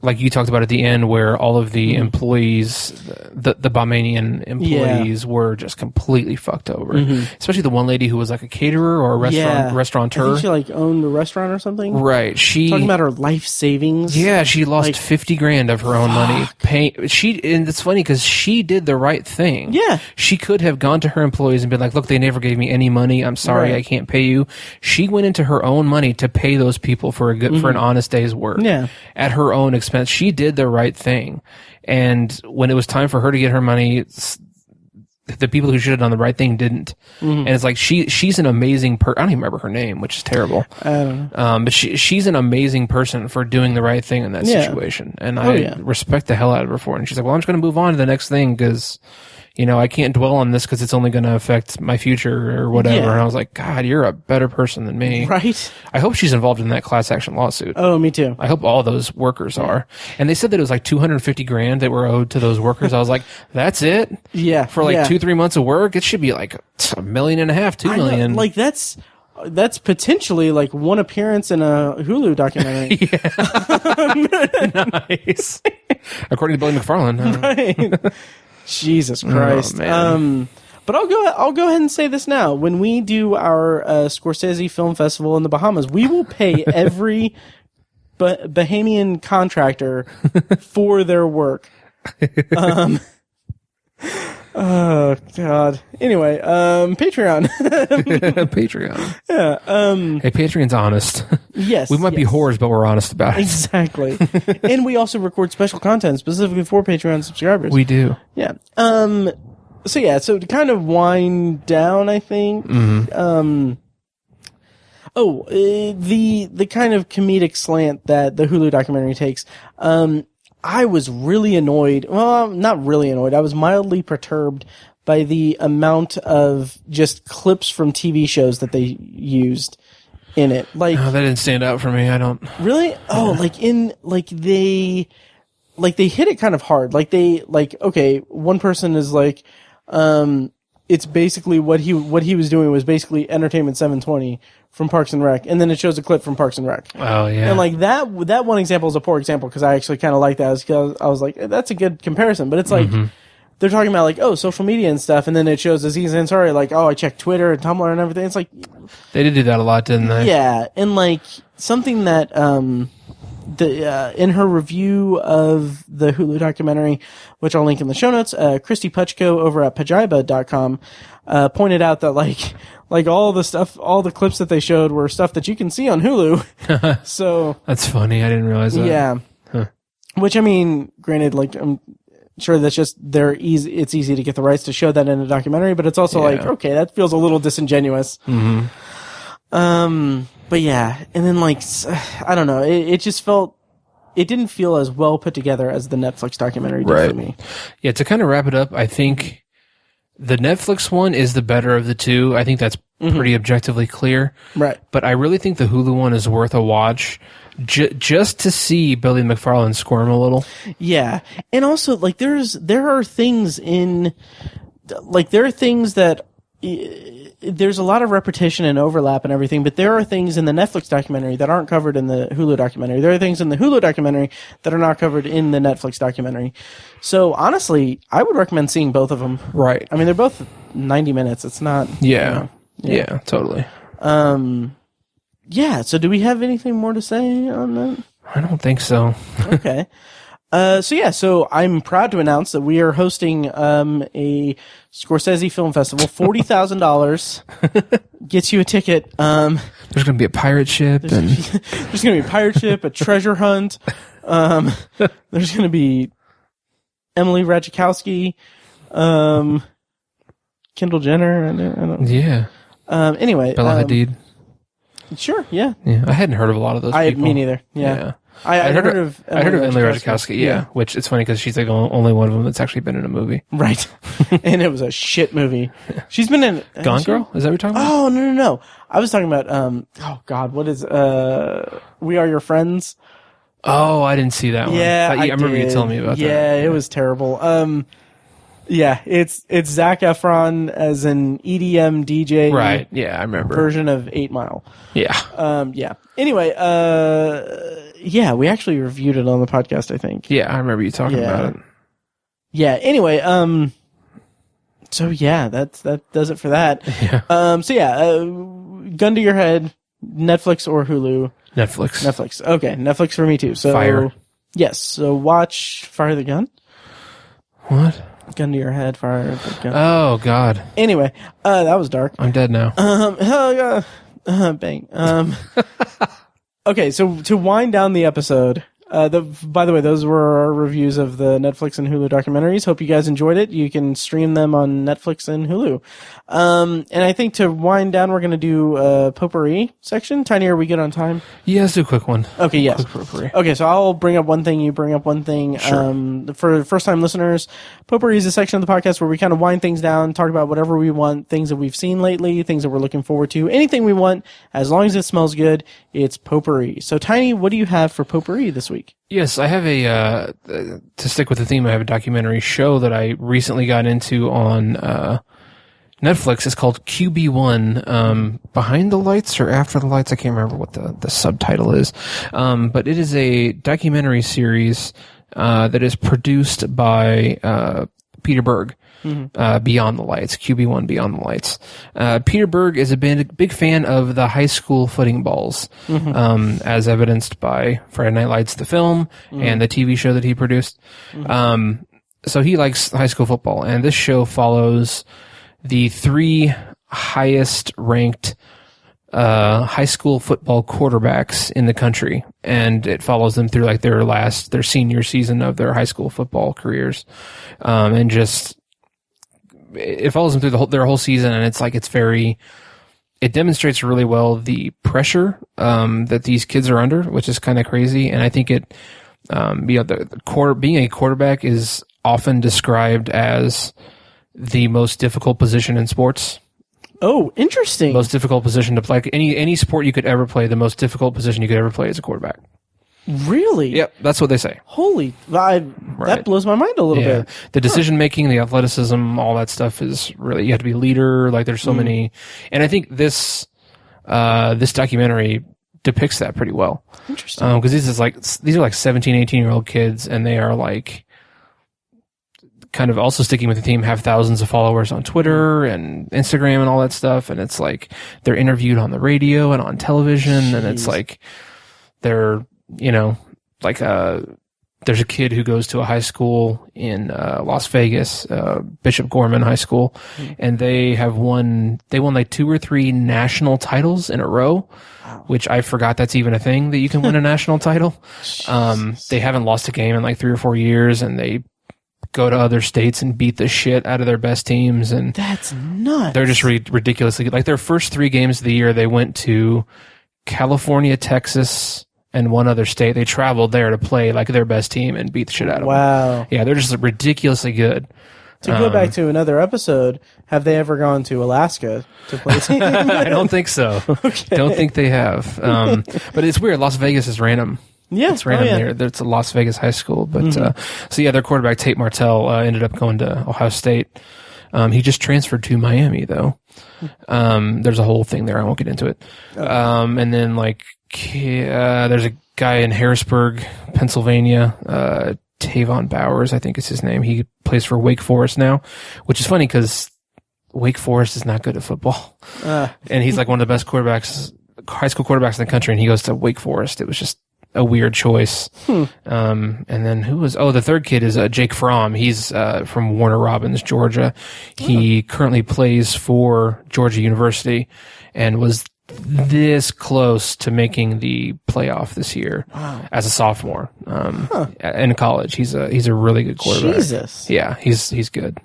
like you talked about at the end, where all of the employees, the Bahmanian employees, were just completely fucked over. Especially the one lady who was like a caterer or a restaurateur. I think she like owned a restaurant or something. Right. She talking about her life savings. Yeah, she lost like, $50,000 of her own money. And it's funny because she did the right thing. Yeah. She could have gone to her employees and been like, "Look, they never gave me any money. I'm sorry, I can't pay you." She went into her own money to pay those people for for an honest day's work. Yeah. At her own expense. She did the right thing. And when it was time for her to get her money, the people who should have done the right thing didn't. And it's like she's an amazing I don't even remember her name, which is terrible. I don't know. But she's an amazing person for doing the right thing in that situation. And I respect the hell out of her for it. And she's like, "Well, I'm just going to move on to the next thing because, I can't dwell on this because it's only going to affect my future or whatever." Yeah. And I was like, "God, you're a better person than me." Right? I hope she's involved in that class action lawsuit. Oh, me too. I hope all those workers are. And they said that it was like $250,000 that were owed to those workers. I was like, that's it? Yeah. For like 2-3 months of work? It should be like $1.5 million, $2 million. Like that's potentially like one appearance in a Hulu documentary. Nice. According to Billy McFarland. Right. Jesus Christ. Oh, but I'll go ahead and say this now. When we do our Scorsese Film Festival in the Bahamas, we will pay every Bahamian contractor for their work. Oh God. Anyway, Patreon. Patreon. Yeah. Hey, Patreon's honest. Yes. We might be whores, but we're honest about it. Exactly. And we also record special content specifically for Patreon subscribers. We do. Yeah. So to kind of wind down, I think. The kind of comedic slant that the Hulu documentary takes. I was really annoyed. Well, not really annoyed. I was mildly perturbed by the amount of just clips from TV shows that they used in it. Like, that didn't stand out for me. I don't really. Oh, they hit it kind of hard. Okay, one person is like, it's basically what he was doing was basically Entertainment 720 from Parks and Rec, and then it shows a clip from Parks and Rec. Oh yeah, and like that one example is a poor example because I actually kind of like that. I was like, that's a good comparison, but it's like they're talking about like social media and stuff, and then it shows Aziz Ansari like, I checked Twitter and Tumblr and everything. It's like they did do that a lot, didn't they? Yeah, and like something that in her review of the Hulu documentary, which I'll link in the show notes, Christy Puchko over at pajiba.com pointed out that like all the clips that they showed were stuff that you can see on Hulu. So that's funny. I didn't realize that. Yeah. Huh. Which I mean, granted, like I'm sure that's just it's easy to get the rights to show that in a documentary, but it's also like, okay, that feels a little disingenuous. But yeah, and then like, I don't know, it just it didn't feel as well put together as the Netflix documentary did for me. Yeah, to kind of wrap it up, I think the Netflix one is the better of the two. I think that's pretty objectively clear. Right. But I really think the Hulu one is worth a watch just to see Billy McFarland squirm a little. Yeah. And also, like, there are things that there's a lot of repetition and overlap and everything, but there are things in the Netflix documentary that aren't covered in the Hulu documentary. There are things in the Hulu documentary that are not covered in the Netflix documentary. So honestly, I would recommend seeing both of them. Right. I mean, they're both 90 minutes. It's not. Yeah. Yeah, totally. Yeah. So do we have anything more to say on that? I don't think so. Okay. So I'm proud to announce that we are hosting a Scorsese Film Festival. $40,000 gets you a ticket. There's going to be a pirate ship. There's going to be a pirate ship, a treasure hunt. There's going to be Emily Ratajkowski, Kendall Jenner. I don't. Yeah. Anyway. Bella Hadid. Sure. Yeah. Yeah. I hadn't heard of a lot of those people. Me neither. Yeah. I heard of Emily Ratajkowski, yeah. Which it's funny because she's like only one of them that's actually been in a movie. Right. And it was a shit movie. She's been in Gone Girl? Is that what you're talking about? Oh, no. I was talking about, oh God, what is, We Are Your Friends? Oh, I didn't see that one. Yeah, I remember you telling me about that. Yeah, it was terrible. Yeah, it's Zac Efron as an EDM DJ. Right. Yeah, I remember. Version of 8 Mile. Yeah. Yeah. Anyway, yeah, we actually reviewed it on the podcast, I think. Yeah, I remember you talking about it. Yeah. Anyway, so yeah, that does it for that. Yeah. So yeah, gun to your head, Netflix or Hulu. Netflix. Okay, Netflix for me too. So Fire. Yes. So watch Fire the Gun. What? Gun to your head, fire the gun. Oh God. Anyway, that was dark. I'm dead now. Hell yeah. Bang. Okay, so to wind down the episode, by the way, those were our reviews of the Netflix and Hulu documentaries. Hope you guys enjoyed it. You can stream them on Netflix and Hulu. And I think to wind down, we're going to do a potpourri section. Tiny, are we good on time? Yeah, let's do a quick one. Okay, yes. Quick potpourri. Okay, so I'll bring up one thing, you bring up one thing. Sure. For first-time listeners, potpourri is a section of the podcast where we kind of wind things down, talk about whatever we want, things that we've seen lately, things that we're looking forward to, anything we want, as long as it smells good, it's potpourri. So, Tiny, what do you have for potpourri this week? Yes, I have to stick with the theme, I have a documentary show that I recently got into on Netflix. It's called QB1, Behind the Lights or After the Lights. I can't remember what the subtitle is. But it is a documentary series that is produced by Peter Berg. Beyond the Lights, QB1 Beyond the Lights. Peter Berg is a big fan of the high school footing balls, as evidenced by Friday Night Lights, the film, and the TV show that he produced. So he likes high school football, and this show follows the 3 highest ranked high school football quarterbacks in the country, and it follows them through like their senior season of their high school football careers, and just it follows them through their whole season, and it demonstrates really well the pressure that these kids are under, which is kind of crazy. And I think being a quarterback is often described as the most difficult position in sports. Oh, interesting. Most difficult position to play. Any sport you could ever play, the most difficult position you could ever play is a quarterback. Really? Yep, that's what they say. Holy, that blows my mind a little bit. The decision making, the athleticism, all that stuff is really, you have to be a leader. Like there's so many, and I think this documentary depicts that pretty well. Interesting. Because these are like 17, 18-year-old kids, and they are like kind of also sticking with the theme, have thousands of followers on Twitter and Instagram and all that stuff. And it's like they're interviewed on the radio and on television, and it's like they're, there's a kid who goes to a high school in Las Vegas, Bishop Gorman High School, and they won like 2 or 3 national titles in a row, which I forgot that's even a thing, that you can win a national title. They haven't lost a game in like 3 or 4 years, and they go to other states and beat the shit out of their best teams, and that's nuts. They're just ridiculously good. Like their first 3 games of the year, they went to California, Texas, and one other state. They traveled there to play like their best team and beat the shit out of them. Wow. Yeah, they're just ridiculously good. To go back to another episode, have they ever gone to Alaska to play team? I don't think so. Okay. Don't think they have. But it's weird. Las Vegas is random. Yeah, it's random there. It's a Las Vegas high school. But so yeah, their quarterback Tate Martell ended up going to Ohio State. He just transferred to Miami though. There's a whole thing there. I won't get into it. And then like there's a guy in Harrisburg, Pennsylvania, Tavon Bowers, I think is his name. He plays for Wake Forest now, which is funny because Wake Forest is not good at football. And he's like one of the best high school quarterbacks in the country, and he goes to Wake Forest. It was just a weird choice. And then the third kid is Jake Fromm. He's from Warner Robins, Georgia. He currently plays for Georgia University and was this close to making the playoff this year as a sophomore in college. He's a really good quarterback. Jesus. Yeah, he's good.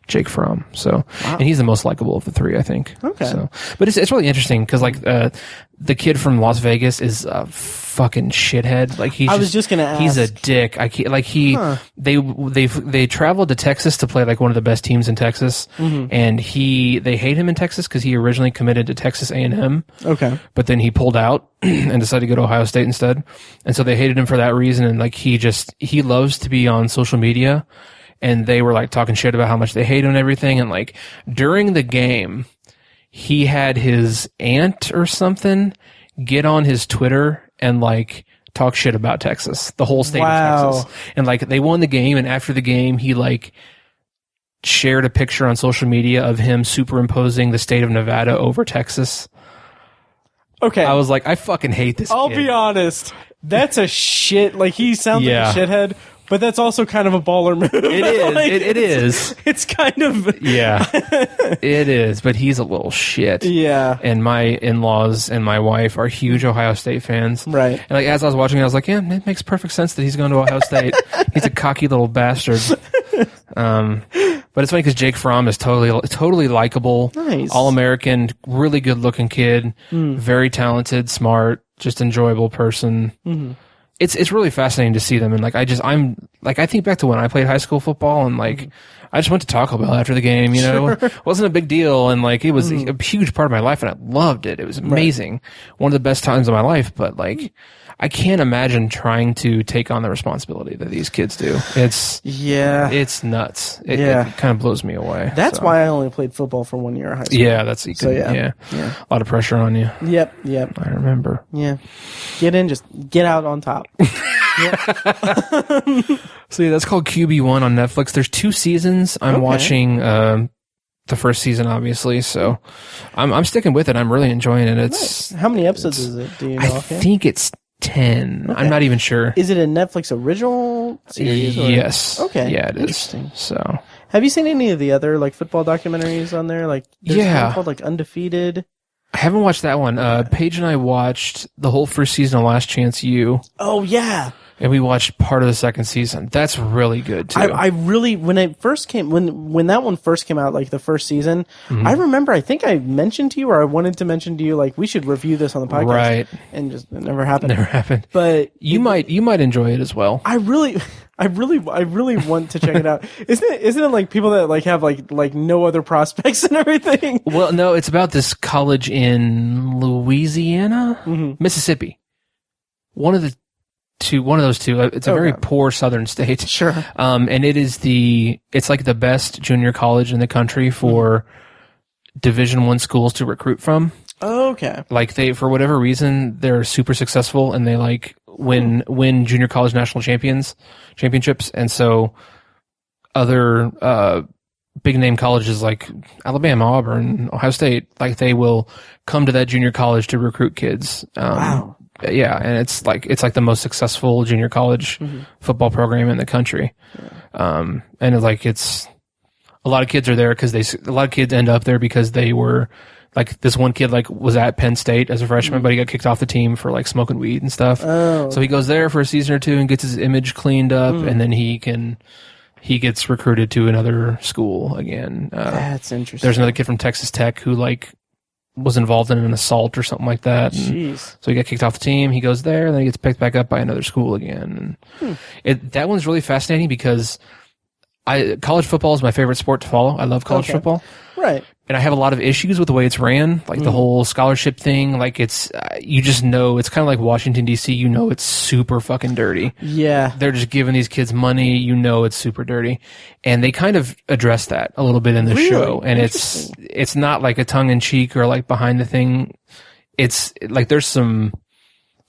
Jake Fromm. So, and he's the most likable of the 3, I think. Okay. So, but it's really interesting because like the kid from Las Vegas is a fucking shithead. Like I was just gonna ask. He's a dick. They traveled to Texas to play like one of the best teams in Texas, and they hate him in Texas because he originally committed to Texas A&M. Okay. But then he pulled out and decided to go to Ohio State instead, and so they hated him for that reason. And like he loves to be on social media and they were like talking shit about how much they hate him and everything. And like during the game, he had his aunt or something get on his Twitter and like talk shit about Texas, the whole state of Texas. And like they won the game, and after the game, he like shared a picture on social media of him superimposing the state of Nevada over Texas. Okay. I was like, I fucking hate this I'll kid. be honest. That's a shit. Like, he sounds like a shithead, but that's also kind of a baller move. It is. Like, it is. It's kind of... Yeah. It is. But he's a little shit. Yeah. And my in-laws and my wife are huge Ohio State fans. Right. And like as I was watching it, I was like, yeah, it makes perfect sense that he's going to Ohio State. He's a cocky little bastard. But it's funny because Jake Fromm is totally likable. Nice. All-American, really good-looking kid. Very talented, smart, just enjoyable person. Mm-hmm. It's really fascinating to see them, and like I think back to when I played high school football, and like I just went to Taco Bell after the game, you know. It wasn't a big deal, and like it was a huge part of my life, and I loved it. It was amazing, one of the best times of my life. But like I can't imagine trying to take on the responsibility that these kids do. It's nuts. It kind of blows me away. That's why I only played football for 1 year of high school. Yeah, a lot of pressure on you. Yep. I remember. Yeah. Get in, just get out on top. So yeah, that's called QB1 on Netflix. There's 2 seasons. I'm watching the first season, obviously, so I'm sticking with it. I'm really enjoying it. It's How many episodes is it? Do you know? I think it's 10. Okay. I'm not even sure. Is it a Netflix original series? Or? Yes. Okay. Yeah, it is. So, have you seen any of the other like football documentaries on there? Like, there's one called like Undefeated. I haven't watched that one. Paige and I watched the whole first season of Last Chance U. Oh yeah. And we watched part of the second season. That's really good too. I really, when it first came, when that one first came out, like the first season, I remember, I think I mentioned to you, or I wanted to mention to you, like we should review this on the podcast, right? And just it never happened. Never happened. But you might enjoy it as well. I really want to check it out. Isn't it like people that like have like no other prospects and everything? Well, no, it's about this college in Louisiana, Mississippi. One of those two. It's a very poor southern state. Sure. And it's like the best junior college in the country for Division I schools to recruit from. Okay. Like for whatever reason, they're super successful and they like win junior college national championships. And so other, big name colleges like Alabama, Auburn, Ohio State, like they will come to that junior college to recruit kids. Wow. Yeah, and it's like the most successful junior college football program in the country. And it's a lot of kids are there because a lot of kids end up there because they were like, this one kid like was at Penn State as a freshman, but he got kicked off the team for like smoking weed and stuff. So he goes there for a season or two and gets his image cleaned up, and then he gets recruited to another school again. That's interesting. There's another kid from Texas Tech who like was involved in an assault or something like that. Jeez. So he got kicked off the team. He goes there, and then he gets picked back up by another school again. And that one's really fascinating because college football is my favorite sport to follow. I love college football. Right. And I have a lot of issues with the way it's ran, like the whole scholarship thing. Like it's, you just know, it's kind of like Washington, D.C. You know it's super fucking dirty. Yeah. They're just giving these kids money. You know it's super dirty. And they kind of address that a little bit in the show. And it's not like a tongue-in-cheek or like behind the thing. It's like there's some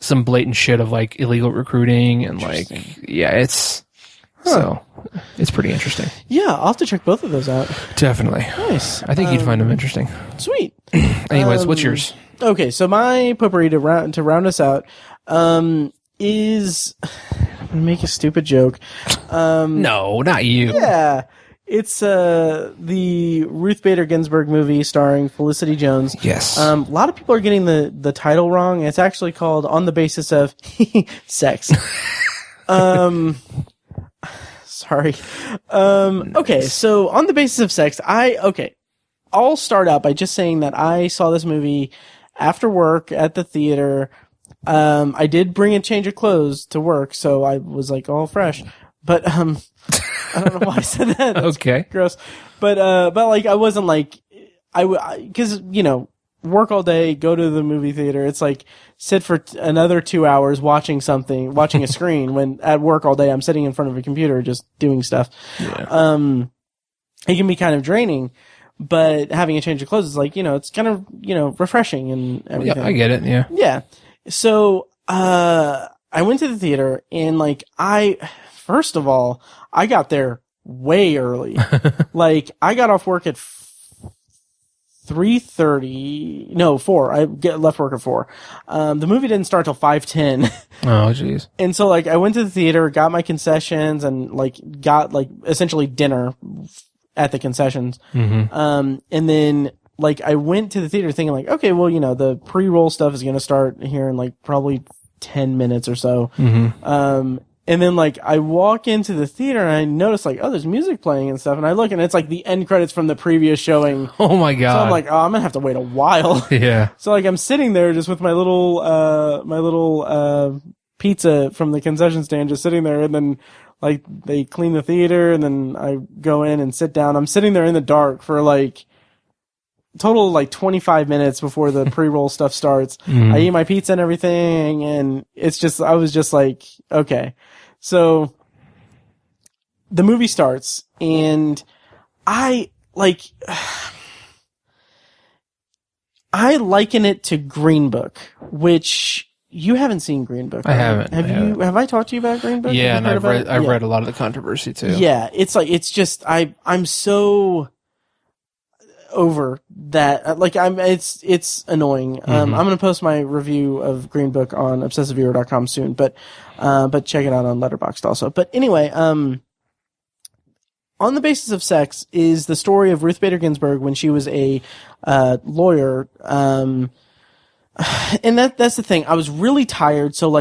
blatant shit of like illegal recruiting and like, yeah, it's... So it's pretty interesting. Yeah, I'll have to check both of those out. Definitely. Nice. I think you'd find them interesting. Sweet. Anyways, what's yours? Okay, so my potpourri to round us out is I'm gonna make a stupid joke. No, not you. Yeah. It's the Ruth Bader Ginsburg movie starring Felicity Jones. Yes. A lot of people are getting the title wrong. It's actually called On the Basis of Sex. Sorry. Okay, so On the Basis of Sex, I'll start out by just saying that I saw this movie after work at the theater. I did bring a change of clothes to work, so I was like all fresh. But I don't know why I said that. That's okay. Gross. But like I wasn't like because work all day, go to the movie theater. It's like sit for another 2 hours watching a screen when at work all day I'm sitting in front of a computer just doing stuff. Yeah. It can be kind of draining, but having a change of clothes is like, it's kind of, refreshing and everything. Yeah, I get it. Yeah. Yeah. So, I went to the theater and first of all, I got there way early. Like I got off work at 3:30. No, 4. I left work at 4. The movie didn't start till 5:10. Oh, jeez. And so I went to the theater, got my concessions and got essentially dinner at the concessions. Mm-hmm. And then I went to the theater thinking okay, well, the pre-roll stuff is going to start here in probably 10 minutes or so. Mm-hmm. And then I walk into the theater and I notice oh, there's music playing and stuff, and I look and it's the end credits from the previous showing. Oh my god. So I'm oh, I'm gonna have to wait a while. Yeah. So I'm sitting there just with my little pizza from the concession stand, just sitting there, and then they clean the theater and then I go in and sit down. I'm sitting there in the dark for total 25 minutes before the pre-roll stuff starts. Mm-hmm. I eat my pizza and everything, and I was just okay. So the movie starts and I liken it to Green Book, which you haven't seen Green Book. I haven't. Have I talked to you about Green Book? Yeah, and I've read a lot of the controversy too. Yeah, it's just I'm so over that. It's annoying. Mm-hmm. I'm going to post my review of Green Book on obsessiveviewer.com soon, but check it out on Letterboxd also. But anyway, On the Basis of Sex is the story of Ruth Bader Ginsburg when she was a lawyer. And that's the thing. I was really tired, so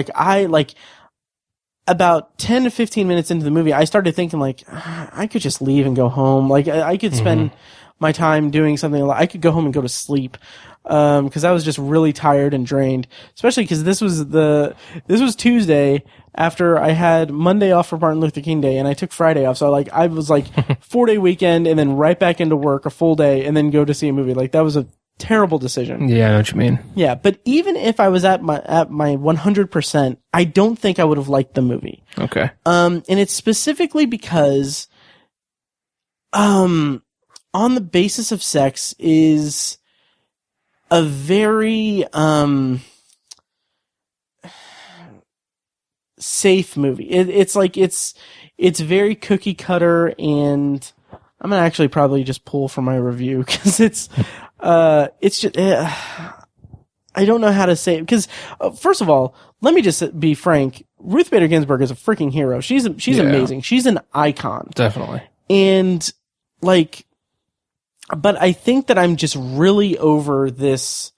about 10 to 15 minutes into the movie, I started thinking I could just leave and go home. I could spend my time doing something. I could go home and go to sleep. Cause I was just really tired and drained, especially cause this was Tuesday after I had Monday off for Martin Luther King Day and I took Friday off. So I was 4-day weekend and then right back into work a full day and then go to see a movie. That was a terrible decision. Yeah, I know what you mean. Yeah. But even if I was at my 100%, I don't think I would have liked the movie. Okay. And it's specifically because, On the Basis of Sex is a very safe movie. It's very cookie cutter, and I'm gonna actually probably just pull from my review because it's just I don't know how to say it because first of all, let me just be frank. Ruth Bader Ginsburg is a freaking hero. She's amazing. She's an icon. Definitely. And but I think that I'm just really over this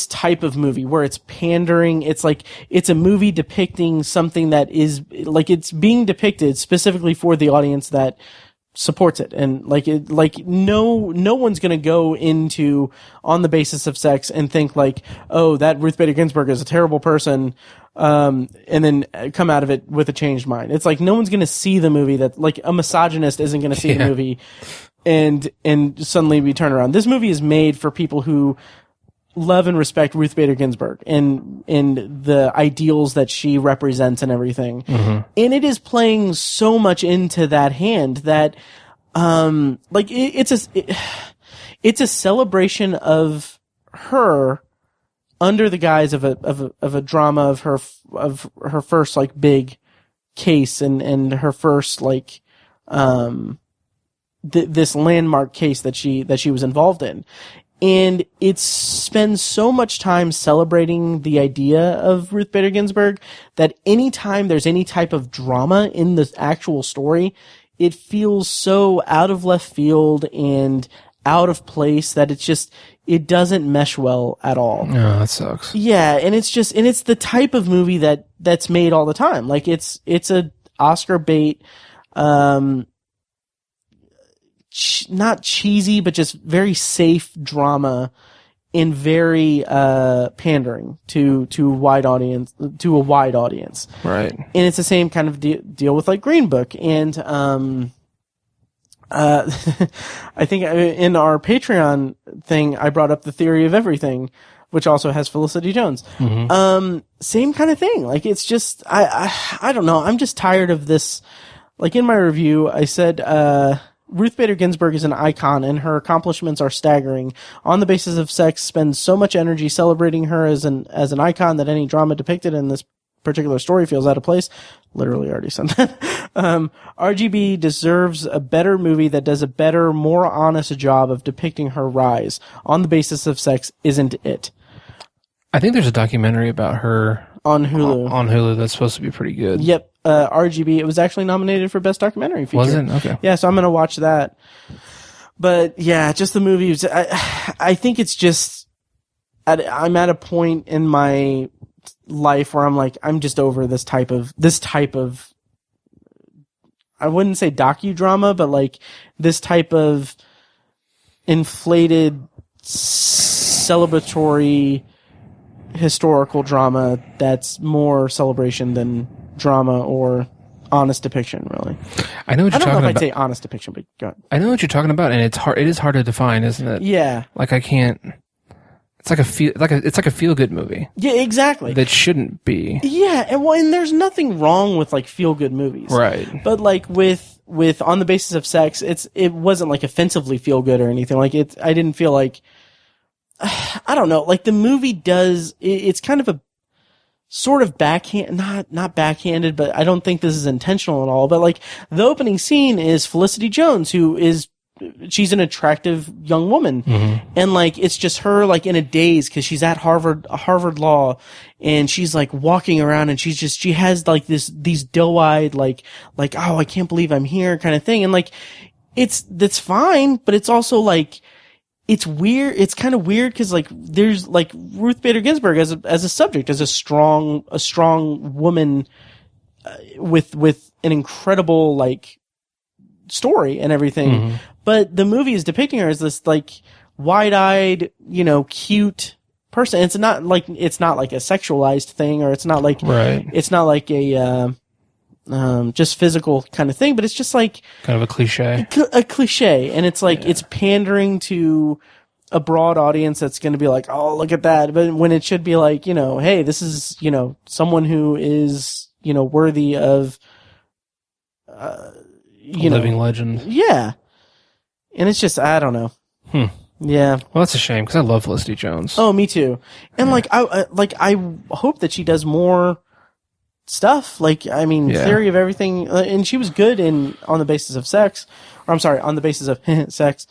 type of movie where it's pandering. It's it's a movie depicting something that is it's being depicted specifically for the audience that supports it. And no one's going to go into On the Basis of Sex and think oh, that Ruth Bader Ginsburg is a terrible person. And then come out of it with a changed mind. It's no one's going to see the movie that a misogynist isn't going to see the movie and suddenly be turned around. This movie is made for people who love and respect Ruth Bader Ginsburg and the ideals that she represents and everything. Mm-hmm. And it is playing so much into that hand that, it's a celebration of her under the guise of a drama of her first big case and her first this landmark case that she was involved in. And it spends so much time celebrating the idea of Ruth Bader Ginsburg that anytime there's any type of drama in the actual story, it feels so out of left field and out of place that it doesn't mesh well at all. No, that sucks. Yeah, and it's the type of movie that's made all the time. It's a Oscar bait, not cheesy, but just very safe drama and very pandering to a wide audience. Right. And it's the same kind of deal with Green Book. And I think in our Patreon thing, I brought up The Theory of Everything, which also has Felicity Jones. Same kind of thing. Like, it's just, I don't know. I'm just tired of this. Like, in my review, I said, Ruth Bader Ginsburg is an icon and her accomplishments are staggering. On the Basis of Sex spends so much energy celebrating her as an icon that any drama depicted in this particular story feels out of place. Literally already said that. RGB deserves a better movie that does a better, more honest job of depicting her rise. On the Basis of Sex isn't it. I think there's a documentary about her on Hulu. On Hulu that's supposed to be pretty good. Yep. RGB, it was actually nominated for Best Documentary Feature. Was it? Okay. Yeah, so I'm going to watch that. But yeah, just the movie. I think it's just, I'm at a point in my life where I'm like, I'm just over this type of, I wouldn't say docudrama, but like this type of inflated celebratory historical drama that's more celebration than drama or honest depiction, really. I know what you're talking about. I don't know if I'd say honest depiction, but go ahead. I know what you're talking about, and it is hard to define, isn't it? Yeah. Like, I can't. It's like a feel good movie. Yeah, exactly. That shouldn't be. Yeah, and there's nothing wrong with like feel good movies, right? But like with On the Basis of Sex, it wasn't like offensively feel good or anything. Like I didn't feel like, I don't know, like the movie does. It's kind of a sort of backhand, not backhanded, but I don't think this is intentional at all. But like the opening scene is Felicity Jones, she's an attractive young woman. Mm-hmm. And like, it's just her like in a daze cause she's at Harvard Law and she's like walking around and she has like these doe-eyed, like, oh, I can't believe I'm here kind of thing. And like, that's fine, but it's also like, it's weird. It's kind of weird cause like, there's like Ruth Bader Ginsburg as a subject, as a strong woman, with an incredible like story and everything. Mm-hmm. But the movie is depicting her as this like wide-eyed, cute person. It's not like a sexualized thing, or it's not like it's not like a just physical kind of thing. But it's just like kind of a cliche. A cliche, and it's like it's pandering to a broad audience that's going to be like, oh, look at that. But when it should be like, hey, this is someone who is worthy of living legend. Yeah. And it's just, I don't know. Yeah. Well, that's a shame because I love Felicity Jones. Oh, me too. And I hope that she does more stuff. Like, I mean, Theory of Everything, and she was good On the Basis of Sex. Or I'm sorry, On the Basis of Sex.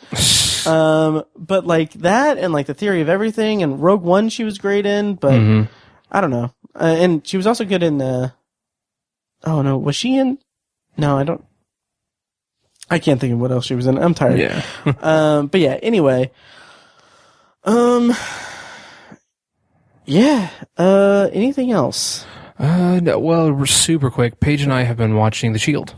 But like that, and like The Theory of Everything, and Rogue One, she was great in. But I don't know. And she was also good in. Oh no, was she in? No, I don't. I can't think of what else she was in. I'm tired. Yeah. But yeah, anyway. Yeah. Anything else? No, well, super quick. Paige and I have been watching The Shield.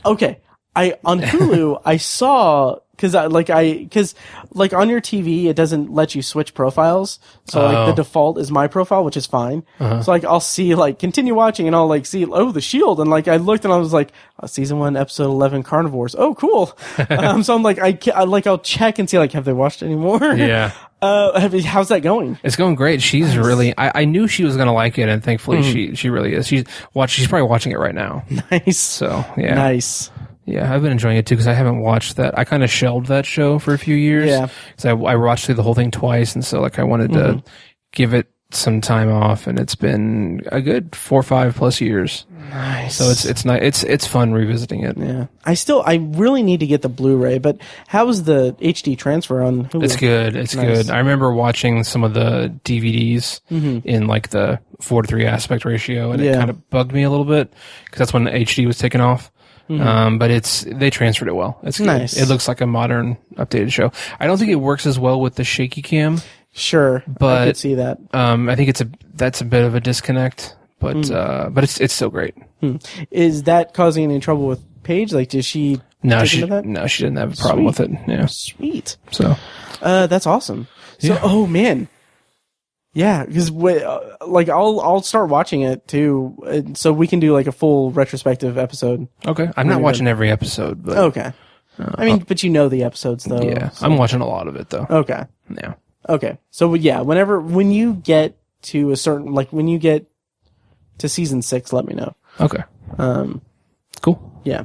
Okay. On Hulu, I saw, cause on your TV, it doesn't let you switch profiles. So like the default is my profile, which is fine. Uh-huh. So like I'll see like continue watching and I'll like see, oh, The Shield. And like I looked and I was like, season 1, episode 11, Carnivores. Oh, cool. So I'm like, I'll check and see like, have they watched any more? Yeah. How's that going? It's going great. She's nice. Really, I knew she was going to like it, and thankfully she really is. She's probably watching it right now. Nice. So yeah. Nice. Yeah, I've been enjoying it too because I haven't watched that. I kind of shelved that show for a few years. Yeah. Because I watched through the whole thing twice, and so like I wanted to give it some time off, and it's been a good 4 or 5 plus years. Nice. So it's nice. It's fun revisiting it. Yeah. I really need to get the Blu-ray, but how was the HD transfer on Hulu? It's good. It's nice. Good. I remember watching some of the DVDs in like the 4:3 aspect ratio, and it kind of bugged me a little bit because that's when the HD was taken off. But they transferred it well. It's good. Nice. It looks like a modern, updated show. I don't think it works as well with the shaky cam. Sure, but I could see that. I think that's a bit of a disconnect, but it's still great. Is that causing any trouble with Paige? Like, did she? No, she didn't have a problem with it. Yeah, sweet. So, that's awesome. So, yeah. Oh man. Yeah, because I'll start watching it too, so we can do like a full retrospective episode. Okay, I'm not watching every episode, but okay. I mean, but you know the episodes, though. Yeah, so. I'm watching a lot of it, though. Yeah. Okay. So, yeah, when you get to a certain, like, when you get to season 6, let me know. Okay. Cool. Yeah.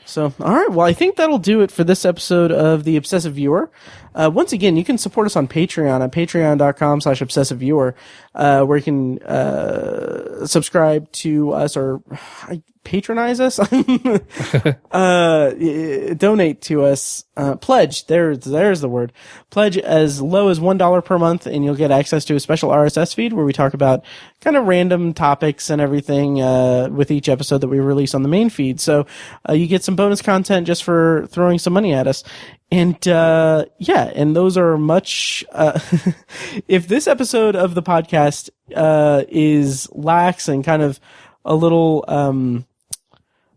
So, all right. Well, I think that'll do it for this episode of The Obsessive Viewer. Once again, you can support us on Patreon at patreon.com/obsessiveviewer, where you can subscribe to us or patronize us, donate to us, pledge. There's the word. Pledge as low as $1 per month, and you'll get access to a special RSS feed where we talk about kind of random topics and everything with each episode that we release on the main feed. So you get some bonus content just for throwing some money at us. And and those are much if this episode of the podcast is lax and kind of a little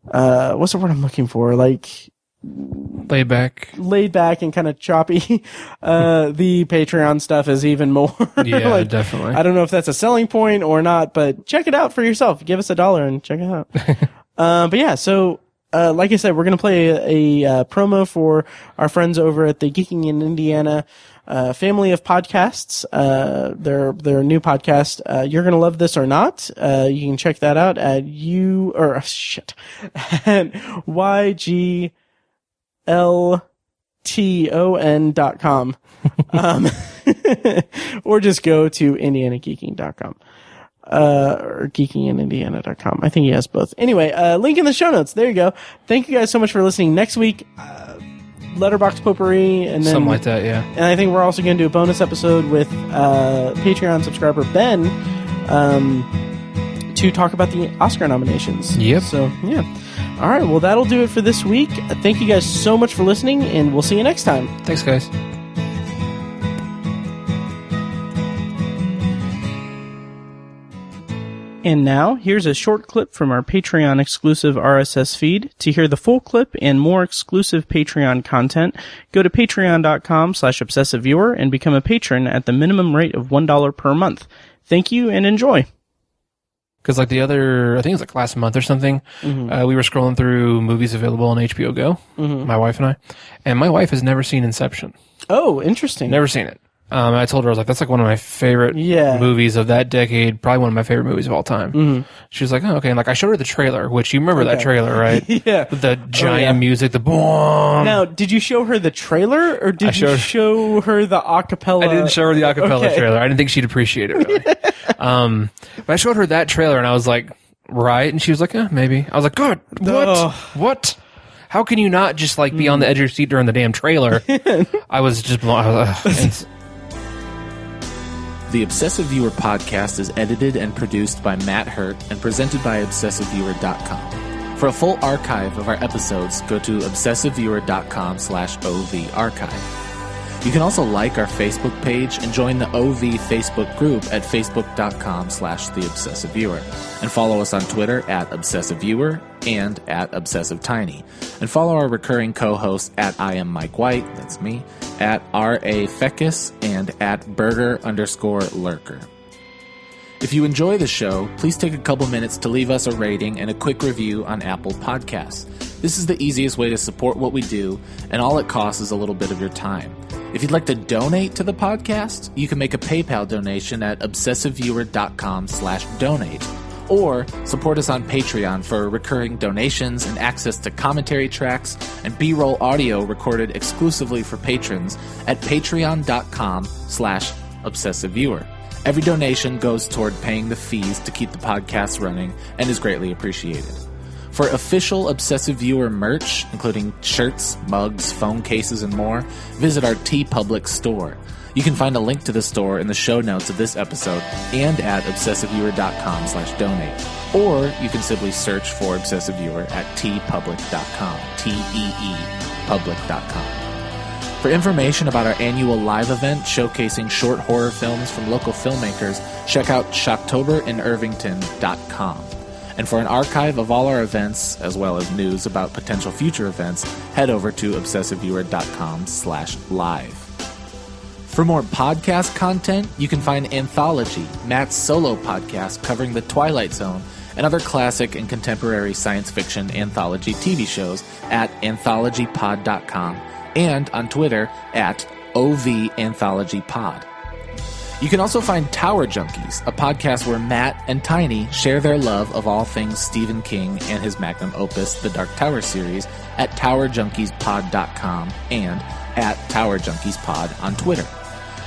what's the word I'm looking for? Like laid back and kind of choppy. The Patreon stuff is even more. Yeah, like, definitely. I don't know if that's a selling point or not, but check it out for yourself. Give us $1 and check it out. But yeah, so like I said, we're going to play a promo for our friends over at the Geeking in Indiana family of podcasts. Their new podcast, You're Gonna Love This or Not. You can check that out at YGLTON.com. Or just go to indianageeking.com. Or geekingindiana.com. I think he has both. Anyway, link in the show notes. There you go. Thank you guys so much for listening. Next week, Letterboxd Potpourri, and then something like that, yeah. And I think we're also going to do a bonus episode with Patreon subscriber Ben to talk about the Oscar nominations. Yep. So, yeah. All right, well, that'll do it for this week. Thank you guys so much for listening, and we'll see you next time. Thanks, guys. And now, here's a short clip from our Patreon exclusive RSS feed. To hear the full clip and more exclusive Patreon content, go to patreon.com/obsessiveviewer and become a patron at the minimum rate of $1 per month. Thank you and enjoy. Because like I think it was like last month or something, we were scrolling through movies available on HBO Go, my wife and I, and my wife has never seen Inception. Oh, interesting. Never seen it. I told her, I was like, that's like one of my favorite movies of that decade, probably one of my favorite movies of all time. She was like, oh, okay. And like, I showed her the trailer, which you remember that trailer, right? Yeah. With the giant music, the boom. Now, did you show her the trailer, or did you show her the acapella? I didn't show her the acapella trailer. I didn't think she'd appreciate it, really. But I showed her that trailer, and I was like, right? And she was like, maybe. I was like, God, what? Oh. What? How can you not just like be on the edge of your seat during the damn trailer? I was just blown. I was The Obsessive Viewer podcast is edited and produced by Matt Hurt and presented by ObsessiveViewer.com. For a full archive of our episodes, go to ObsessiveViewer.com/OV archive. You can also like our Facebook page and join the OV Facebook group at Facebook.com/TheObsessiveViewer. And follow us on Twitter at ObsessiveViewer and at ObsessiveTiny. And follow our recurring co-hosts at I Am Mike White, that's me, at R.A. Feckus, and at Burger_Lurker. If you enjoy the show, please take a couple minutes to leave us a rating and a quick review on Apple Podcasts. This is the easiest way to support what we do, and all it costs is a little bit of your time. If you'd like to donate to the podcast, you can make a PayPal donation at obsessiveviewer.com/donate. Or support us on Patreon for recurring donations and access to commentary tracks and B-roll audio recorded exclusively for patrons at patreon.com/obsessiveviewer. Every donation goes toward paying the fees to keep the podcast running and is greatly appreciated. For official Obsessive Viewer merch, including shirts, mugs, phone cases, and more, visit our TeePublic store. You can find a link to the store in the show notes of this episode and at obsessiveviewer.com/donate. Or you can simply search for Obsessive Viewer at teepublic.com, T-E-E, public.com. For information about our annual live event showcasing short horror films from local filmmakers, check out shocktoberInIrvington.com. And for an archive of all our events, as well as news about potential future events, head over to obsessiveviewer.com/live. For more podcast content, you can find Anthology, Matt's solo podcast covering The Twilight Zone, and other classic and contemporary science fiction anthology TV shows at anthologypod.com and on Twitter at OVAnthologyPod. You can also find Tower Junkies, a podcast where Matt and Tiny share their love of all things Stephen King and his magnum opus, the Dark Tower series, at TowerJunkiesPod.com and at TowerJunkiesPod on Twitter.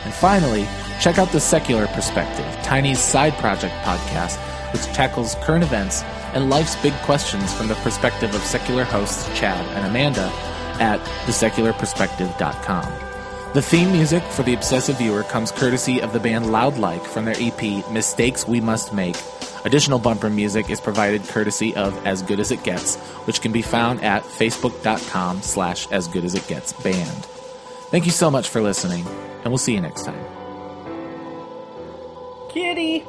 And finally, check out The Secular Perspective, Tiny's side project podcast, which tackles current events and life's big questions from the perspective of secular hosts Chad and Amanda at thesecularperspective.com. The theme music for The Obsessive Viewer comes courtesy of the band Loudlike from their EP, Mistakes We Must Make. Additional bumper music is provided courtesy of As Good As It Gets, which can be found at facebook.com/asgoodasitgetsband. Thank you so much for listening, and we'll see you next time. Kitty!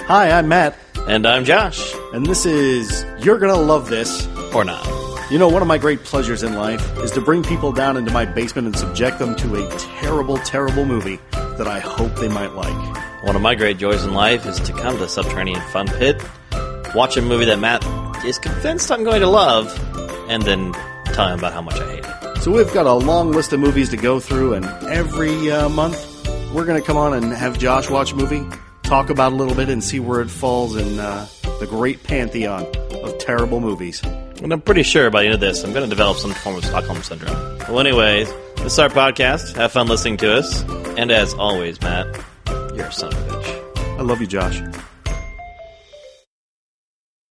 Hi, I'm Matt. And I'm Josh. And this is You're Gonna Love This. Or not. You know, one of my great pleasures in life is to bring people down into my basement and subject them to a terrible, terrible movie that I hope they might like. One of my great joys in life is to come to the Subterranean Fun Pit, watch a movie that Matt is convinced I'm going to love, and then tell him about how much I hate it. So we've got a long list of movies to go through, and every month we're going to come on and have Josh watch a movie, talk about it a little bit, and see where it falls in the great pantheon of terrible movies. And I'm pretty sure by the end of this, I'm going to develop some form of Stockholm Syndrome. Well, anyways, this is our podcast. Have fun listening to us. And as always, Matt, you're a son of a bitch. I love you, Josh.